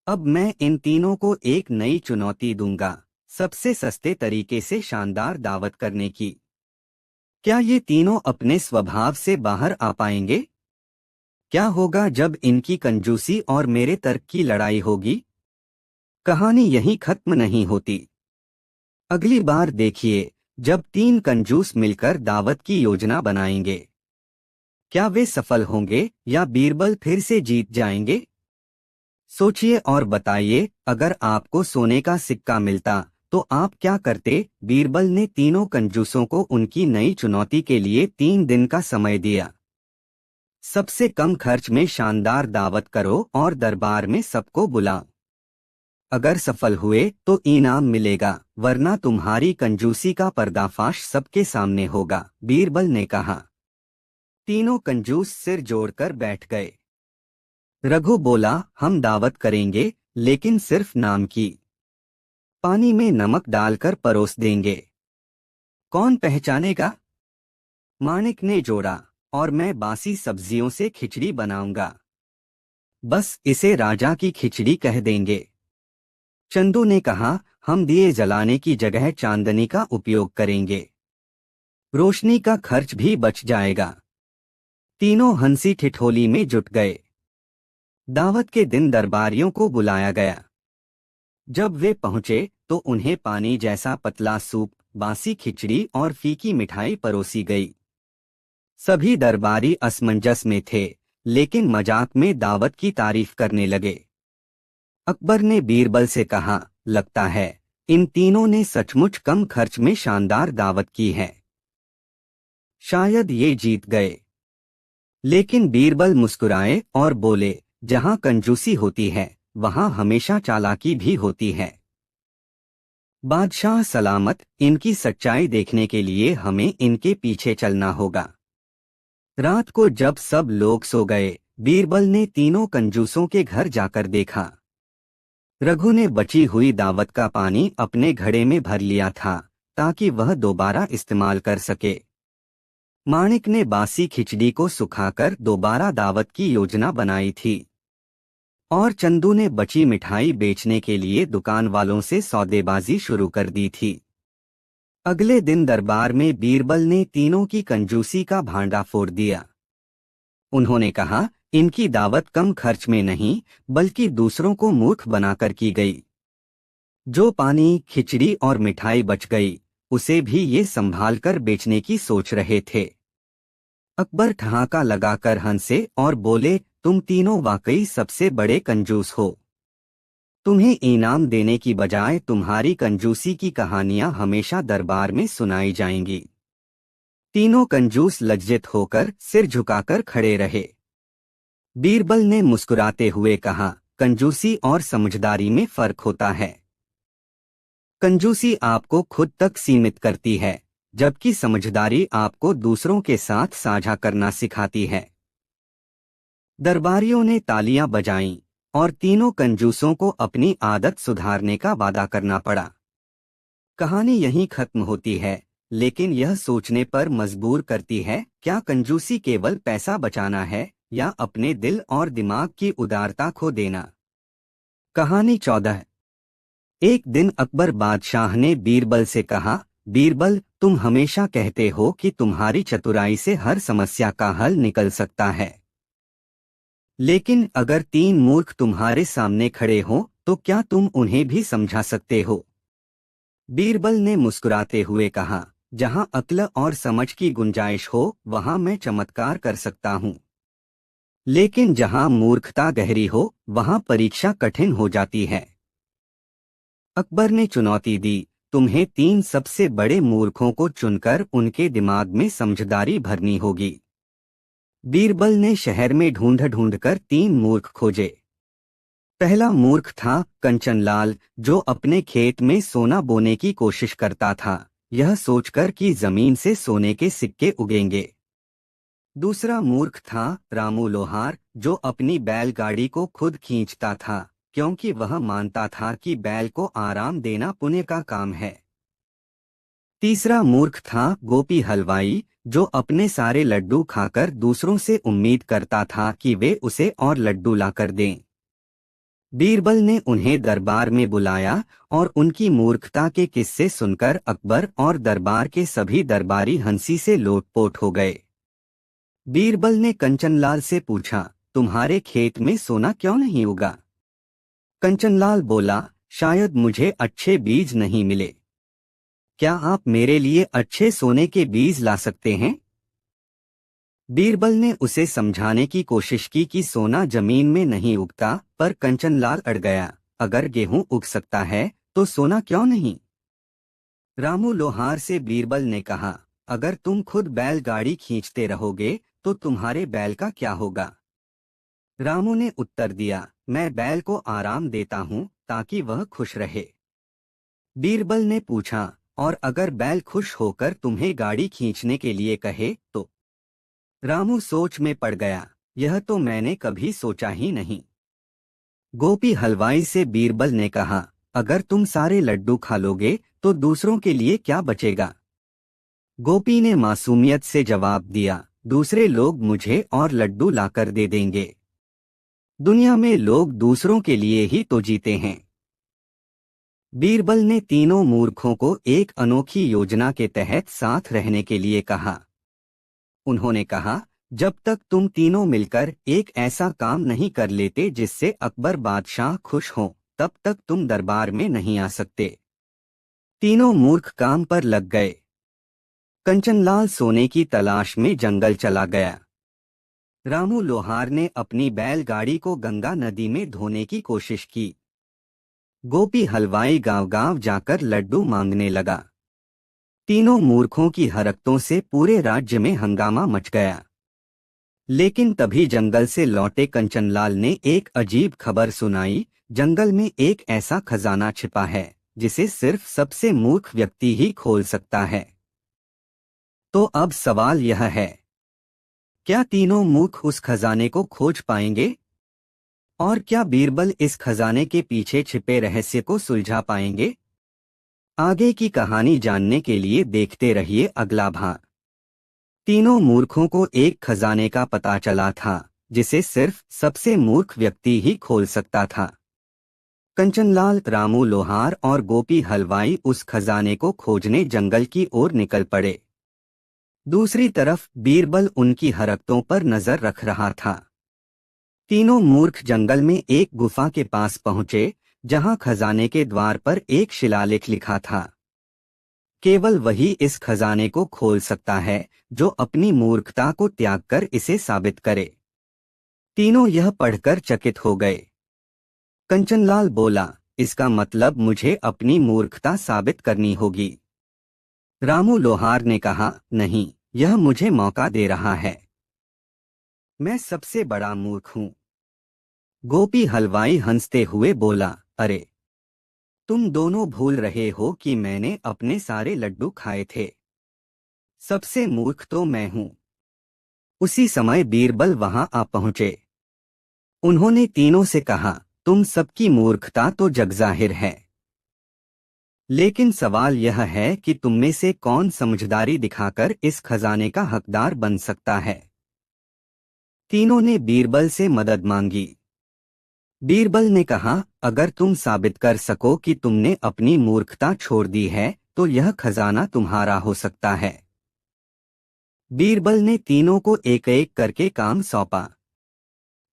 अब मैं इन तीनों को एक नई चुनौती दूंगा, सबसे सस्ते तरीके से शानदार दावत करने की। क्या ये तीनों अपने स्वभाव से बाहर आ पाएंगे? क्या होगा जब इनकी कंजूसी और मेरे तर्क की लड़ाई होगी? कहानी यहीं खत्म नहीं होती। अगली बार देखिए, जब तीन कंजूस मिलकर दावत की योजना बनाएंगे। क्या वे सफल होंगे या बीरबल फिर से जीत जाएंगे? सोचिए और बताइए, अगर आपको सोने का सिक्का मिलता तो आप क्या करते? बीरबल ने तीनों कंजूसों को उनकी नई चुनौती के लिए 3 दिन का समय दिया। सबसे कम खर्च में शानदार दावत करो और दरबार में सबको बुलाओ। अगर सफल हुए तो इनाम मिलेगा, वरना तुम्हारी कंजूसी का पर्दाफाश सबके सामने होगा, बीरबल ने कहा। तीनों कंजूस सिर जोड़कर बैठ गए। रघु बोला, हम दावत करेंगे, लेकिन सिर्फ नाम की। पानी में नमक डालकर परोस देंगे। कौन पहचानेगा? माणिक ने जोड़ा, और मैं बासी सब्जियों से खिचड़ी बनाऊंगा। बस इसे राजा की खिचड़ी कह देंगे। चंदू ने कहा, हम दिए जलाने की जगह चांदनी का उपयोग करेंगे। रोशनी का खर्च भी बच जाएगा। तीनों हंसी ठिठोली में जुट गए। दावत के दिन दरबारियों को बुलाया गया। जब वे पहुंचे तो उन्हें पानी जैसा पतला सूप, बासी खिचड़ी और फीकी मिठाई परोसी गई। सभी दरबारी असमंजस में थे, लेकिन मजाक में दावत की तारीफ करने लगे। अकबर ने बीरबल से कहा, लगता है इन तीनों ने सचमुच कम खर्च में शानदार दावत की है। शायद ये जीत गए। लेकिन बीरबल मुस्कुराए और बोले, जहां कंजूसी होती है वहां हमेशा चालाकी भी होती है। बादशाह सलामत, इनकी सच्चाई देखने के लिए हमें इनके पीछे चलना होगा। रात को जब सब लोग सो गए, बीरबल ने तीनों कंजूसों के घर जाकर देखा। रघु ने बची हुई दावत का पानी अपने घड़े में भर लिया था ताकि वह दोबारा इस्तेमाल कर सके। माणिक ने बासी खिचड़ी को सुखाकर दोबारा दावत की योजना बनाई थी और चंदू ने बची मिठाई बेचने के लिए दुकान वालों से सौदेबाजी शुरू कर दी थी। अगले दिन दरबार में बीरबल ने तीनों की कंजूसी का भांडाफोड़ दिया। उन्होंने कहा, इनकी दावत कम खर्च में नहीं बल्कि दूसरों को मूर्ख बनाकर की गई। जो पानी, खिचड़ी और मिठाई बच गई उसे भी ये संभालकर बेचने की सोच रहे थे। अकबर ठहाका लगाकर हंसे और बोले, तुम तीनों वाकई सबसे बड़े कंजूस हो। तुम्हें इनाम देने की बजाय तुम्हारी कंजूसी की कहानियां हमेशा दरबार में सुनाई जाएंगी। तीनों कंजूस लज्जित होकर सिर झुकाकर खड़े रहे। बीरबल ने मुस्कुराते हुए कहा, कंजूसी और समझदारी में फर्क होता है। कंजूसी आपको खुद तक सीमित करती है, जबकि समझदारी आपको दूसरों के साथ साझा करना सिखाती है। दरबारियों ने तालियां बजाईं और तीनों कंजूसों को अपनी आदत सुधारने का वादा करना पड़ा। कहानी यहीं खत्म होती है, लेकिन यह सोचने पर मजबूर करती है, क्या कंजूसी केवल पैसा बचाना है या अपने दिल और दिमाग की उदारता खो देना। कहानी 14। एक दिन अकबर बादशाह ने बीरबल से कहा, बीरबल, तुम हमेशा कहते हो कि तुम्हारी चतुराई से हर समस्या का हल निकल सकता है, लेकिन अगर 3 मूर्ख तुम्हारे सामने खड़े हों तो क्या तुम उन्हें भी समझा सकते हो। बीरबल ने मुस्कुराते हुए कहा, जहां अक्ल और समझ की गुंजाइश हो वहां मैं चमत्कार कर सकता हूं, लेकिन जहां मूर्खता गहरी हो वहां परीक्षा कठिन हो जाती है। अकबर ने चुनौती दी, तुम्हें 3 सबसे बड़े मूर्खों को चुनकर उनके दिमाग में समझदारी भरनी होगी। बीरबल ने शहर में ढूंढ ढूंढ कर 3 मूर्ख खोजे। पहला मूर्ख था कंचनलाल, जो अपने खेत में सोना बोने की कोशिश करता था, यह सोचकर कि जमीन से सोने के सिक्के उगेंगे। दूसरा मूर्ख था रामू लोहार, जो अपनी बैलगाड़ी को खुद खींचता था, क्योंकि वह मानता था कि बैल को आराम देना पुण्य का काम है। तीसरा मूर्ख था गोपी हलवाई, जो अपने सारे लड्डू खाकर दूसरों से उम्मीद करता था कि वे उसे और लड्डू लाकर दें। बीरबल ने उन्हें दरबार में बुलाया और उनकी मूर्खता के किस्से सुनकर अकबर और दरबार के सभी दरबारी हंसी से लोटपोट हो गए। बीरबल ने कंचनलाल से पूछा, तुम्हारे खेत में सोना क्यों नहीं उगा। कंचनलाल बोला, शायद मुझे अच्छे बीज नहीं मिले। क्या आप मेरे लिए अच्छे सोने के बीज ला सकते हैं। बीरबल ने उसे समझाने की कोशिश की कि सोना जमीन में नहीं उगता, पर कंचनलाल अड़ गया, अगर गेहूं उग सकता है तो सोना क्यों नहीं। रामू लोहार से बीरबल ने कहा, अगर तुम खुद बैलगाड़ी खींचते रहोगे तो तुम्हारे बैल का क्या होगा। रामू ने उत्तर दिया, मैं बैल को आराम देता हूँ ताकि वह खुश रहे। बीरबल ने पूछा, और अगर बैल खुश होकर तुम्हें गाड़ी खींचने के लिए कहे तो। रामू सोच में पड़ गया, यह तो मैंने कभी सोचा ही नहीं। गोपी हलवाई से बीरबल ने कहा, अगर तुम सारे लड्डू खा लोगे तो दूसरों के लिए क्या बचेगा। गोपी ने मासूमियत से जवाब दिया, दूसरे लोग मुझे और लड्डू लाकर दे देंगे। दुनिया में लोग दूसरों के लिए ही तो जीते हैं। बीरबल ने तीनों मूर्खों को एक अनोखी योजना के तहत साथ रहने के लिए कहा। उन्होंने कहा, जब तक तुम तीनों मिलकर एक ऐसा काम नहीं कर लेते जिससे अकबर बादशाह खुश हो, तब तक तुम दरबार में नहीं आ सकते। तीनों मूर्ख काम पर लग गए। कंचनलाल सोने की तलाश में जंगल चला गया। रामू लोहार ने अपनी बैलगाड़ी को गंगा नदी में धोने की कोशिश की। गोपी हलवाई गांव-गांव जाकर लड्डू मांगने लगा। तीनों मूर्खों की हरकतों से पूरे राज्य में हंगामा मच गया। लेकिन तभी जंगल से लौटे कंचनलाल ने एक अजीब खबर सुनाई, जंगल में एक ऐसा खजाना छिपा है जिसे सिर्फ सबसे मूर्ख व्यक्ति ही खोल सकता है। तो अब सवाल यह है, क्या तीनों मूर्ख उस खजाने को खोज पाएंगे? और क्या बीरबल इस खजाने के पीछे छिपे रहस्य को सुलझा पाएंगे? आगे की कहानी जानने के लिए देखते रहिए अगला भाग। तीनों मूर्खों को एक खजाने का पता चला था जिसे सिर्फ सबसे मूर्ख व्यक्ति ही खोल सकता था। कंचनलाल, रामू लोहार और गोपी हलवाई उस खजाने को खोजने जंगल की ओर निकल पड़े। दूसरी तरफ बीरबल उनकी हरकतों पर नजर रख रहा था। तीनों मूर्ख जंगल में एक गुफा के पास पहुंचे, जहां खजाने के द्वार पर एक शिलालेख लिखा था, केवल वही इस खजाने को खोल सकता है जो अपनी मूर्खता को त्याग कर इसे साबित करे। तीनों यह पढ़कर चकित हो गए। कंचनलाल बोला, इसका मतलब मुझे अपनी मूर्खता साबित करनी होगी। रामू लोहार ने कहा, नहीं, यह मुझे मौका दे रहा है। मैं सबसे बड़ा मूर्ख हूं। गोपी हलवाई हंसते हुए बोला, अरे, तुम दोनों भूल रहे हो कि मैंने अपने सारे लड्डू खाए थे। सबसे मूर्ख तो मैं हूं। उसी समय बीरबल वहां आ पहुंचे। उन्होंने तीनों से कहा, तुम सबकी मूर्खता तो जगजाहिर है। लेकिन सवाल यह है कि तुम में से कौन समझदारी दिखाकर इस खजाने का हकदार बन सकता है। तीनों ने बीरबल से मदद मांगी। बीरबल ने कहा, अगर तुम साबित कर सको कि तुमने अपनी मूर्खता छोड़ दी है तो यह खजाना तुम्हारा हो सकता है। बीरबल ने तीनों को एक एक करके काम सौंपा।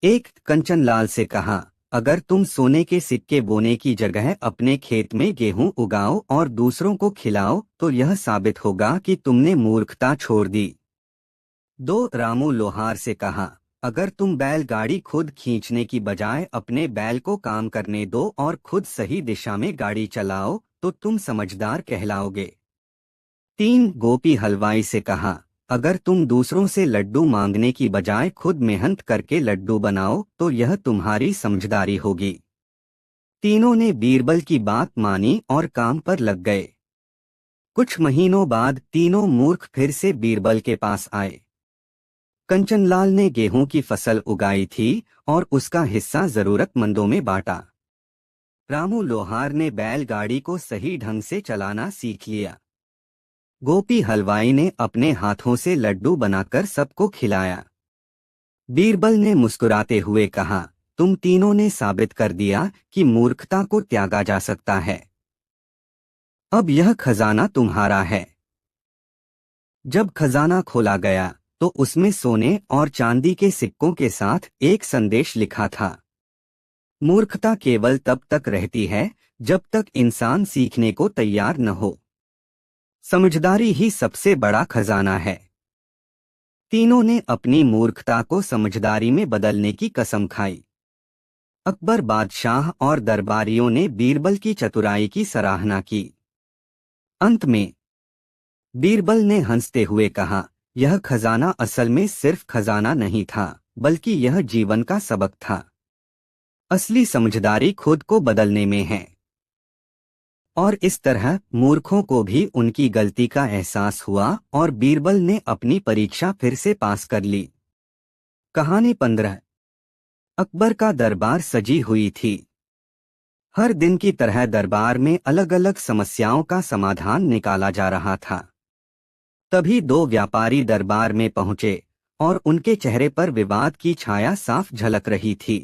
एक कंचनलाल से कहा, अगर तुम सोने के सिक्के बोने की जगह अपने खेत में गेहूं उगाओ और दूसरों को खिलाओ तो यह साबित होगा कि तुमने मूर्खता छोड़ दी। दो रामू लोहार से कहा, अगर तुम बैलगाड़ी खुद खींचने की बजाय अपने बैल को काम करने दो और खुद सही दिशा में गाड़ी चलाओ तो तुम समझदार कहलाओगे। तीन गोपी हलवाई से कहा, अगर तुम दूसरों से लड्डू मांगने की बजाय खुद मेहनत करके लड्डू बनाओ तो यह तुम्हारी समझदारी होगी। तीनों ने बीरबल की बात मानी और काम पर लग गए। कुछ महीनों बाद तीनों मूर्ख फिर से बीरबल के पास आए। कंचनलाल ने गेहूं की फसल उगाई थी और उसका हिस्सा जरूरतमंदों में बांटा। रामू लोहार ने बैलगाड़ी को सही ढंग से चलाना सीख लिया। गोपी हलवाई ने अपने हाथों से लड्डू बनाकर सबको खिलाया। बीरबल ने मुस्कुराते हुए कहा, तुम तीनों ने साबित कर दिया कि मूर्खता को त्यागा जा सकता है। अब यह खजाना तुम्हारा है। जब खजाना खोला गया तो उसमें सोने और चांदी के सिक्कों के साथ एक संदेश लिखा था। मूर्खता केवल तब तक रहती है जब तक इंसान सीखने को तैयार न हो। समझदारी ही सबसे बड़ा खजाना है। तीनों ने अपनी मूर्खता को समझदारी में बदलने की कसम खाई। अकबर बादशाह और दरबारियों ने बीरबल की चतुराई की सराहना की। अंत में बीरबल ने हंसते हुए कहा, यह खजाना असल में सिर्फ खजाना नहीं था, बल्कि यह जीवन का सबक था। असली समझदारी खुद को बदलने में है। और इस तरह मूर्खों को भी उनकी गलती का एहसास हुआ और बीरबल ने अपनी परीक्षा फिर से पास कर ली। कहानी 15। अकबर का दरबार सजी हुई थी। हर दिन की तरह दरबार में अलग अलग समस्याओं का समाधान निकाला जा रहा था। तभी दो व्यापारी दरबार में पहुंचे और उनके चेहरे पर विवाद की छाया साफ झलक रही थी।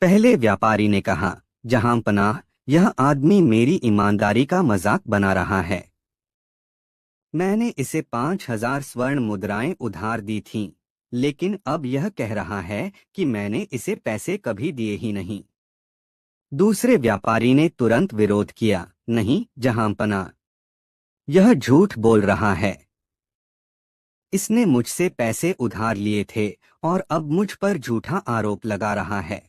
पहले व्यापारी ने कहा, जहांपनाह, यह आदमी मेरी ईमानदारी का मजाक बना रहा है। मैंने इसे 5,000 स्वर्ण मुद्राएं उधार दी थीं, लेकिन अब यह कह रहा है कि मैंने इसे पैसे कभी दिए ही नहीं। दूसरे व्यापारी ने तुरंत विरोध किया, नहीं जहांपनाह, यह झूठ बोल रहा है। इसने मुझसे पैसे उधार लिए थे और अब मुझ पर झूठा आरोप लगा रहा है।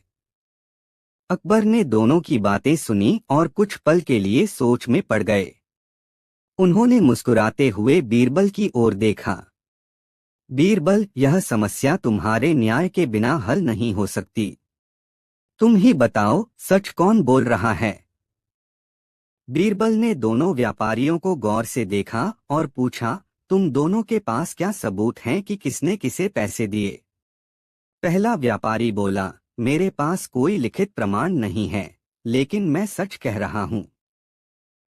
अकबर ने दोनों की बातें सुनी और कुछ पल के लिए सोच में पड़ गए। उन्होंने मुस्कुराते हुए बीरबल की ओर देखा। बीरबल, यह समस्या तुम्हारे न्याय के बिना हल नहीं हो सकती। तुम ही बताओ, सच कौन बोल रहा है? बीरबल ने दोनों व्यापारियों को गौर से देखा और पूछा, तुम दोनों के पास क्या सबूत हैं कि किसने किसे पैसे दिए? पहला व्यापारी बोला, मेरे पास कोई लिखित प्रमाण नहीं है, लेकिन मैं सच कह रहा हूं।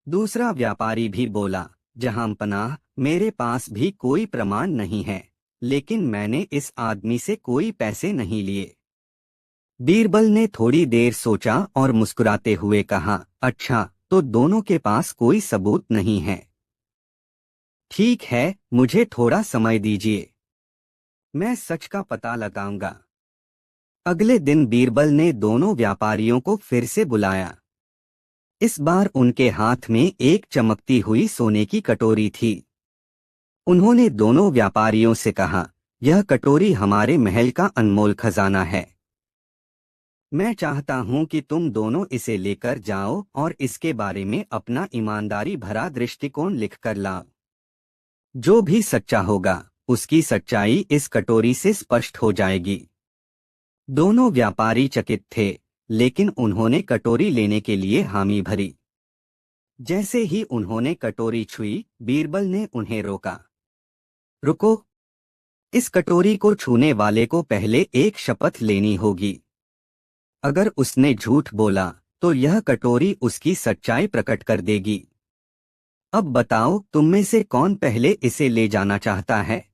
दूसरा व्यापारी भी बोला, जहांपनाह, मेरे पास भी कोई प्रमाण नहीं है, लेकिन मैंने इस आदमी से कोई पैसे नहीं लिए। बीरबल ने थोड़ी देर सोचा और मुस्कुराते हुए कहा, अच्छा, तो दोनों के पास कोई सबूत नहीं है। ठीक है, मुझे थोड़ा समय दीजिए, मैं सच का पता लगाऊंगा। अगले दिन बीरबल ने दोनों व्यापारियों को फिर से बुलाया। इस बार उनके हाथ में एक चमकती हुई सोने की कटोरी थी। उन्होंने दोनों व्यापारियों से कहा, यह कटोरी हमारे महल का अनमोल खजाना है। मैं चाहता हूं कि तुम दोनों इसे लेकर जाओ और इसके बारे में अपना ईमानदारी भरा दृष्टिकोण लिखकर लाओ। जो भी सच्चा होगा, उसकी सच्चाई इस कटोरी से स्पष्ट हो जाएगी। दोनों व्यापारी चकित थे, लेकिन उन्होंने कटोरी लेने के लिए हामी भरी। जैसे ही उन्होंने कटोरी छुई, बीरबल ने उन्हें रोका। रुको, इस कटोरी को छूने वाले को पहले एक शपथ लेनी होगी। अगर उसने झूठ बोला तो यह कटोरी उसकी सच्चाई प्रकट कर देगी। अब बताओ, तुम में से कौन पहले इसे ले जाना चाहता है?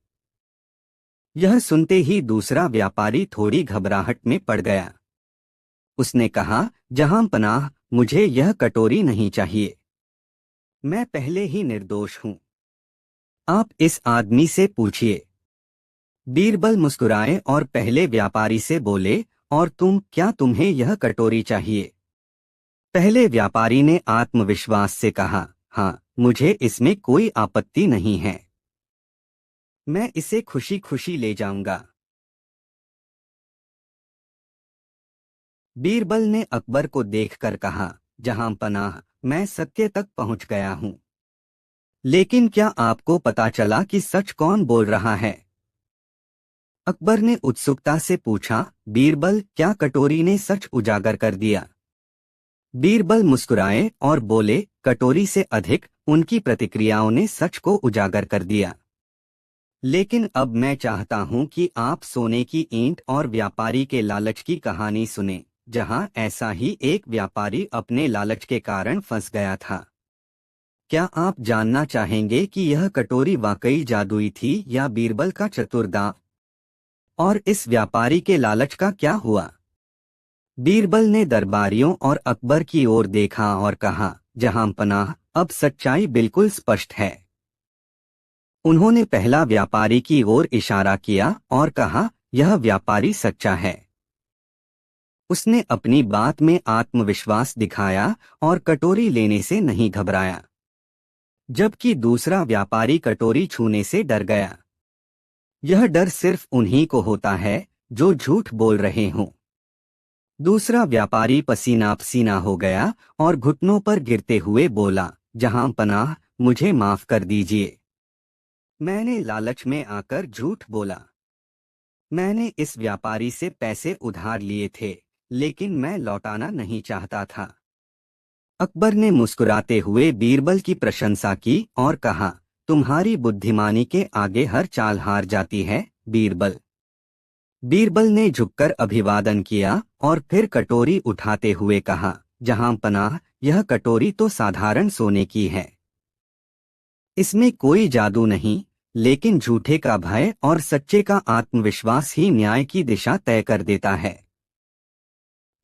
यह सुनते ही दूसरा व्यापारी थोड़ी घबराहट में पड़ गया। उसने कहा, जहां पनाह, मुझे यह कटोरी नहीं चाहिए। मैं पहले ही निर्दोष हूं। आप इस आदमी से पूछिए। बीरबल मुस्कुराए और पहले व्यापारी से बोले, और तुम, क्या तुम्हें यह कटोरी चाहिए? पहले व्यापारी ने आत्मविश्वास से कहा, हाँ, मुझे इसमें कोई आपत्ति नहीं है। मैं इसे खुशी खुशी ले जाऊंगा। बीरबल ने अकबर को देखकर कहा, जहां पनाह, मैं सत्य तक पहुंच गया हूं। लेकिन क्या आपको पता चला कि सच कौन बोल रहा है? अकबर ने उत्सुकता से पूछा। बीरबल, क्या कटोरी ने सच उजागर कर दिया? बीरबल मुस्कुराए और बोले, कटोरी से अधिक उनकी प्रतिक्रियाओं ने सच को उजागर कर दिया। लेकिन अब मैं चाहता हूं कि आप सोने की ईंट और व्यापारी के लालच की कहानी सुनें, जहां ऐसा ही एक व्यापारी अपने लालच के कारण फंस गया था। क्या आप जानना चाहेंगे कि यह कटोरी वाकई जादुई थी या बीरबल का चतुर दांव? और इस व्यापारी के लालच का क्या हुआ? बीरबल ने दरबारियों और अकबर की ओर देखा और कहा, जहां पनाह, अब सच्चाई बिल्कुल स्पष्ट है। उन्होंने पहला व्यापारी की ओर इशारा किया और कहा, यह व्यापारी सच्चा है। उसने अपनी बात में आत्मविश्वास दिखाया और कटोरी लेने से नहीं घबराया। जबकि दूसरा व्यापारी कटोरी छूने से डर गया। यह डर सिर्फ उन्हीं को होता है जो झूठ बोल रहे हों। दूसरा व्यापारी पसीना पसीना हो गया और घुटनों पर गिरते हुए बोला, जहां पनाह, मुझे माफ कर दीजिए। मैंने लालच में आकर झूठ बोला। मैंने इस व्यापारी से पैसे उधार लिए थे, लेकिन मैं लौटाना नहीं चाहता था। अकबर ने मुस्कुराते हुए बीरबल की प्रशंसा की और कहा, तुम्हारी बुद्धिमानी के आगे हर चाल हार जाती है, बीरबल। बीरबल ने झुककर अभिवादन किया और फिर कटोरी उठाते हुए कहा, जहां पनाह, यह कटोरी तो साधारण सोने की है। इसमें कोई जादू नहीं, लेकिन झूठे का भय और सच्चे का आत्मविश्वास ही न्याय की दिशा तय कर देता है।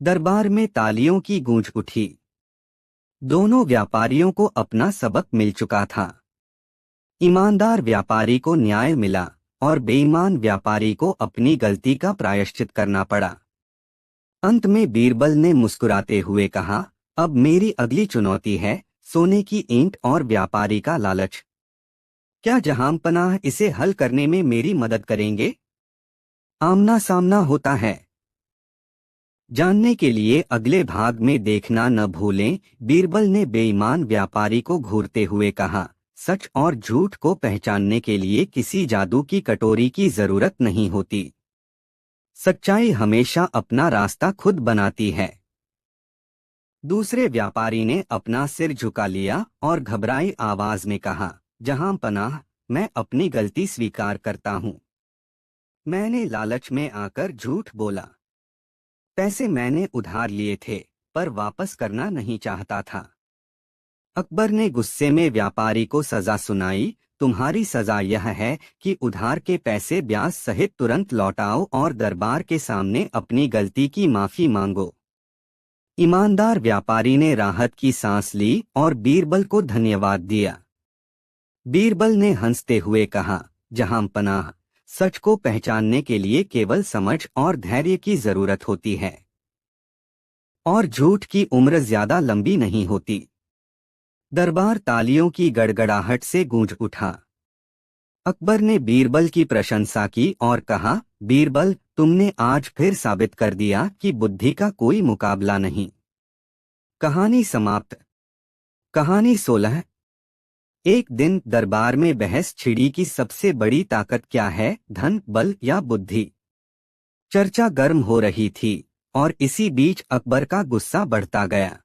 दरबार में तालियों की गूंज उठी। दोनों व्यापारियों को अपना सबक मिल चुका था। ईमानदार व्यापारी को न्याय मिला और बेईमान व्यापारी को अपनी गलती का प्रायश्चित करना पड़ा। अंत में बीरबल ने मुस्कुराते हुए कहा, अब मेरी अगली चुनौती है, सोने की ईंट और व्यापारी का लालच। क्या जहांपनाह इसे हल करने में मेरी मदद करेंगे? आमना सामना होता है। जानने के लिए अगले भाग में देखना न भूलें। बीरबल ने बेईमान व्यापारी को घूरते हुए कहा, सच और झूठ को पहचानने के लिए किसी जादू की कटोरी की जरूरत नहीं होती। सच्चाई हमेशा अपना रास्ता खुद बनाती है। दूसरे व्यापारी ने अपना सिर झुका लिया और घबराई आवाज में कहा, जहां पनाह, मैं अपनी गलती स्वीकार करता हूं। मैंने लालच में आकर झूठ बोला। पैसे मैंने उधार लिए थे, पर वापस करना नहीं चाहता था। अकबर ने गुस्से में व्यापारी को सजा सुनाई, तुम्हारी सजा यह है कि उधार के पैसे ब्याज सहित तुरंत लौटाओ और दरबार के सामने अपनी गलती की माफी मांगो। ईमानदार व्यापारी ने राहत की सांस ली और बीरबल को धन्यवाद दिया। बीरबल ने हंसते हुए कहा, जहां पनाह, सच को पहचानने के लिए केवल समझ और धैर्य की जरूरत होती है, और झूठ की उम्र ज्यादा लंबी नहीं होती। दरबार तालियों की गड़गड़ाहट से गूंज उठा। अकबर ने बीरबल की प्रशंसा की और कहा, बीरबल, तुमने आज फिर साबित कर दिया कि बुद्धि का कोई मुकाबला नहीं। कहानी समाप्त। कहानी 16। एक दिन दरबार में बहस छिड़ी कि सबसे बड़ी ताकत क्या है, धन, बल या बुद्धि। चर्चा गर्म हो रही थी और इसी बीच अकबर का गुस्सा बढ़ता गया।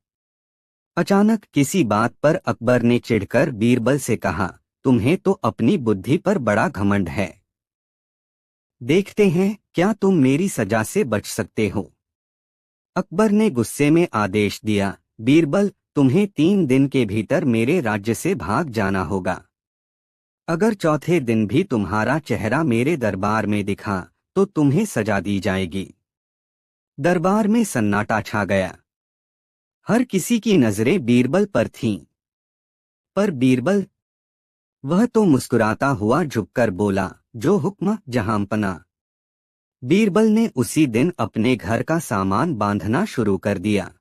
अचानक किसी बात पर अकबर ने चिढ़कर बीरबल से कहा, तुम्हें तो अपनी बुद्धि पर बड़ा घमंड है। देखते हैं क्या तुम मेरी सजा से बच सकते हो। अकबर ने गुस्से में आदेश दिया, बीरबल, तुम्हें 3 दिन के भीतर मेरे राज्य से भाग जाना होगा। अगर चौथे दिन भी तुम्हारा चेहरा मेरे दरबार में दिखा तो तुम्हें सजा दी जाएगी। दरबार में सन्नाटा छा गया। हर किसी की नजरें बीरबल पर थीं। पर बीरबल, वह तो मुस्कुराता हुआ झुककर बोला, जो हुक्म जहांपना। बीरबल ने उसी दिन अपने घर का सामान बांधना शुरू कर दिया।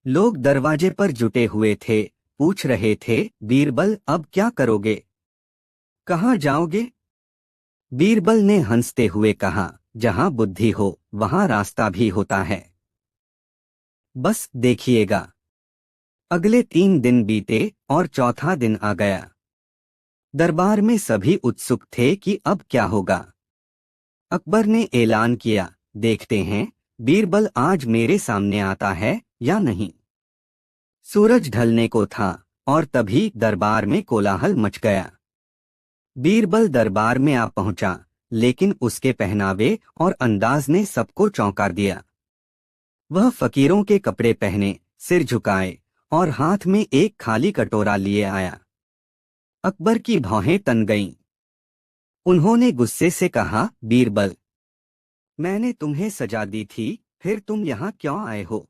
लोग दरवाजे पर जुटे हुए थे, पूछ रहे थे, बीरबल अब क्या करोगे, कहाँ जाओगे? बीरबल ने हंसते हुए कहा, जहाँ बुद्धि हो वहाँ रास्ता भी होता है। बस देखिएगा। अगले 3 दिन बीते और चौथा दिन आ गया। दरबार में सभी उत्सुक थे कि अब क्या होगा। अकबर ने ऐलान किया, देखते हैं बीरबल आज मेरे सामने आता है या नहीं। सूरज ढलने को था और तभी दरबार में कोलाहल मच गया। बीरबल दरबार में आ पहुंचा, लेकिन उसके पहनावे और अंदाज ने सबको चौंका दिया। वह फकीरों के कपड़े पहने, सिर झुकाए और हाथ में एक खाली कटोरा लिए आया। अकबर की भौहें तन गईं। उन्होंने गुस्से से कहा, बीरबल, मैंने तुम्हें सजा दी थी, फिर तुम यहाँ क्यों आए हो?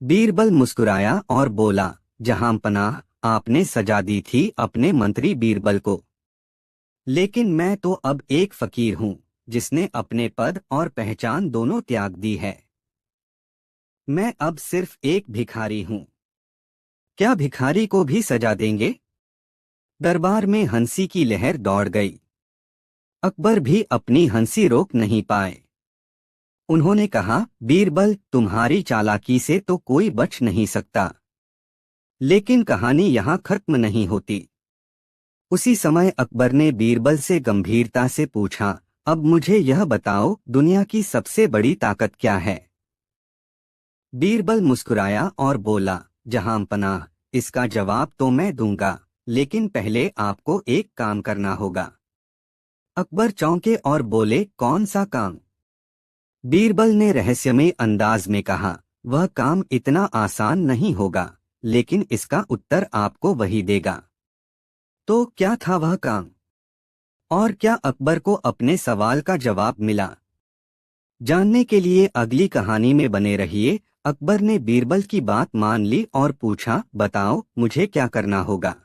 बीरबल मुस्कुराया और बोला, जहांपनाह, आपने सजा दी थी अपने मंत्री बीरबल को, लेकिन मैं तो अब एक फकीर हूँ जिसने अपने पद और पहचान दोनों त्याग दी है। मैं अब सिर्फ एक भिखारी हूँ। क्या भिखारी को भी सजा देंगे? दरबार में हंसी की लहर दौड़ गई। अकबर भी अपनी हंसी रोक नहीं पाए। उन्होंने कहा, बीरबल, तुम्हारी चालाकी से तो कोई बच नहीं सकता, लेकिन कहानी यहाँ खत्म नहीं होती। उसी समय अकबर ने बीरबल से गंभीरता से पूछा, अब मुझे यह बताओ, दुनिया की सबसे बड़ी ताकत क्या है? बीरबल मुस्कुराया और बोला, जहांपनाह, इसका जवाब तो मैं दूंगा, लेकिन पहले आपको एक काम करना होगा। अकबर चौंके और बोले, कौन सा काम? बीरबल ने रहस्यमय अंदाज में कहा, वह काम इतना आसान नहीं होगा, लेकिन इसका उत्तर आपको वही देगा। तो क्या था वह काम? और क्या अकबर को अपने सवाल का जवाब मिला? जानने के लिए अगली कहानी में बने रहिए। अकबर ने बीरबल की बात मान ली और पूछा, बताओ मुझे क्या करना होगा?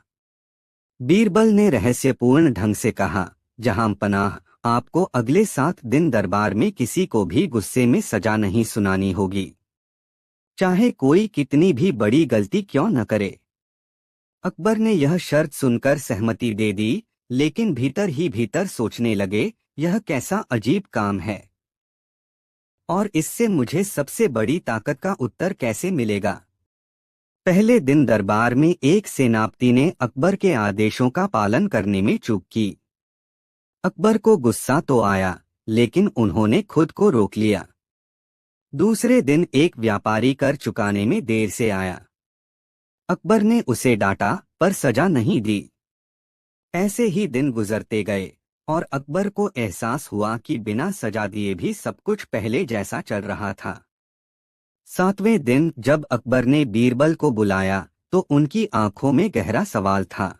बीरबल ने रहस्यपूर्ण ढंग से कहा, जहांपनाह, आपको अगले 7 दिन दरबार में किसी को भी गुस्से में सजा नहीं सुनानी होगी, चाहे कोई कितनी भी बड़ी गलती क्यों न करे। अकबर ने यह शर्त सुनकर सहमति दे दी, लेकिन भीतर ही भीतर सोचने लगे, यह कैसा अजीब काम है, और इससे मुझे सबसे बड़ी ताकत का उत्तर कैसे मिलेगा। पहले दिन दरबार में एक सेनापति ने अकबर के आदेशों का पालन करने में चूक की। अकबर को गुस्सा तो आया, लेकिन उन्होंने खुद को रोक लिया। दूसरे दिन एक व्यापारी कर चुकाने में देर से आया। अकबर ने उसे डांटा, पर सजा नहीं दी। ऐसे ही दिन गुजरते गए और अकबर को एहसास हुआ कि बिना सजा दिए भी सब कुछ पहले जैसा चल रहा था। 7वें दिन जब अकबर ने बीरबल को बुलाया तो उनकी आंखों में गहरा सवाल था।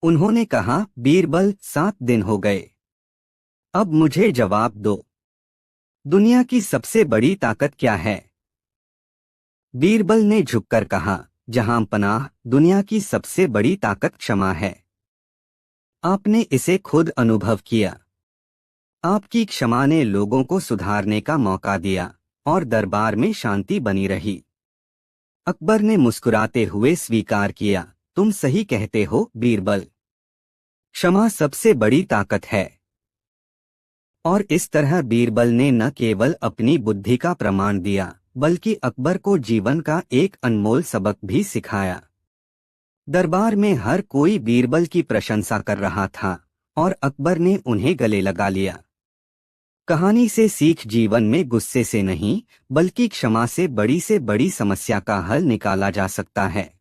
उन्होंने कहा, बीरबल, 7 दिन हो गए, अब मुझे जवाब दो, दुनिया की सबसे बड़ी ताकत क्या है? बीरबल ने झुककर कहा, जहांपनाह, दुनिया की सबसे बड़ी ताकत क्षमा है। आपने इसे खुद अनुभव किया। आपकी क्षमा ने लोगों को सुधारने का मौका दिया और दरबार में शांति बनी रही। अकबर ने मुस्कुराते हुए स्वीकार किया, तुम सही कहते हो बीरबल, क्षमा सबसे बड़ी ताकत है। और इस तरह बीरबल ने न केवल अपनी बुद्धि का प्रमाण दिया, बल्कि अकबर को जीवन का एक अनमोल सबक भी सिखाया। दरबार में हर कोई बीरबल की प्रशंसा कर रहा था और अकबर ने उन्हें गले लगा लिया। कहानी से सीख, जीवन में गुस्से से नहीं, बल्कि क्षमा से बड़ी समस्या का हल निकाला जा सकता है।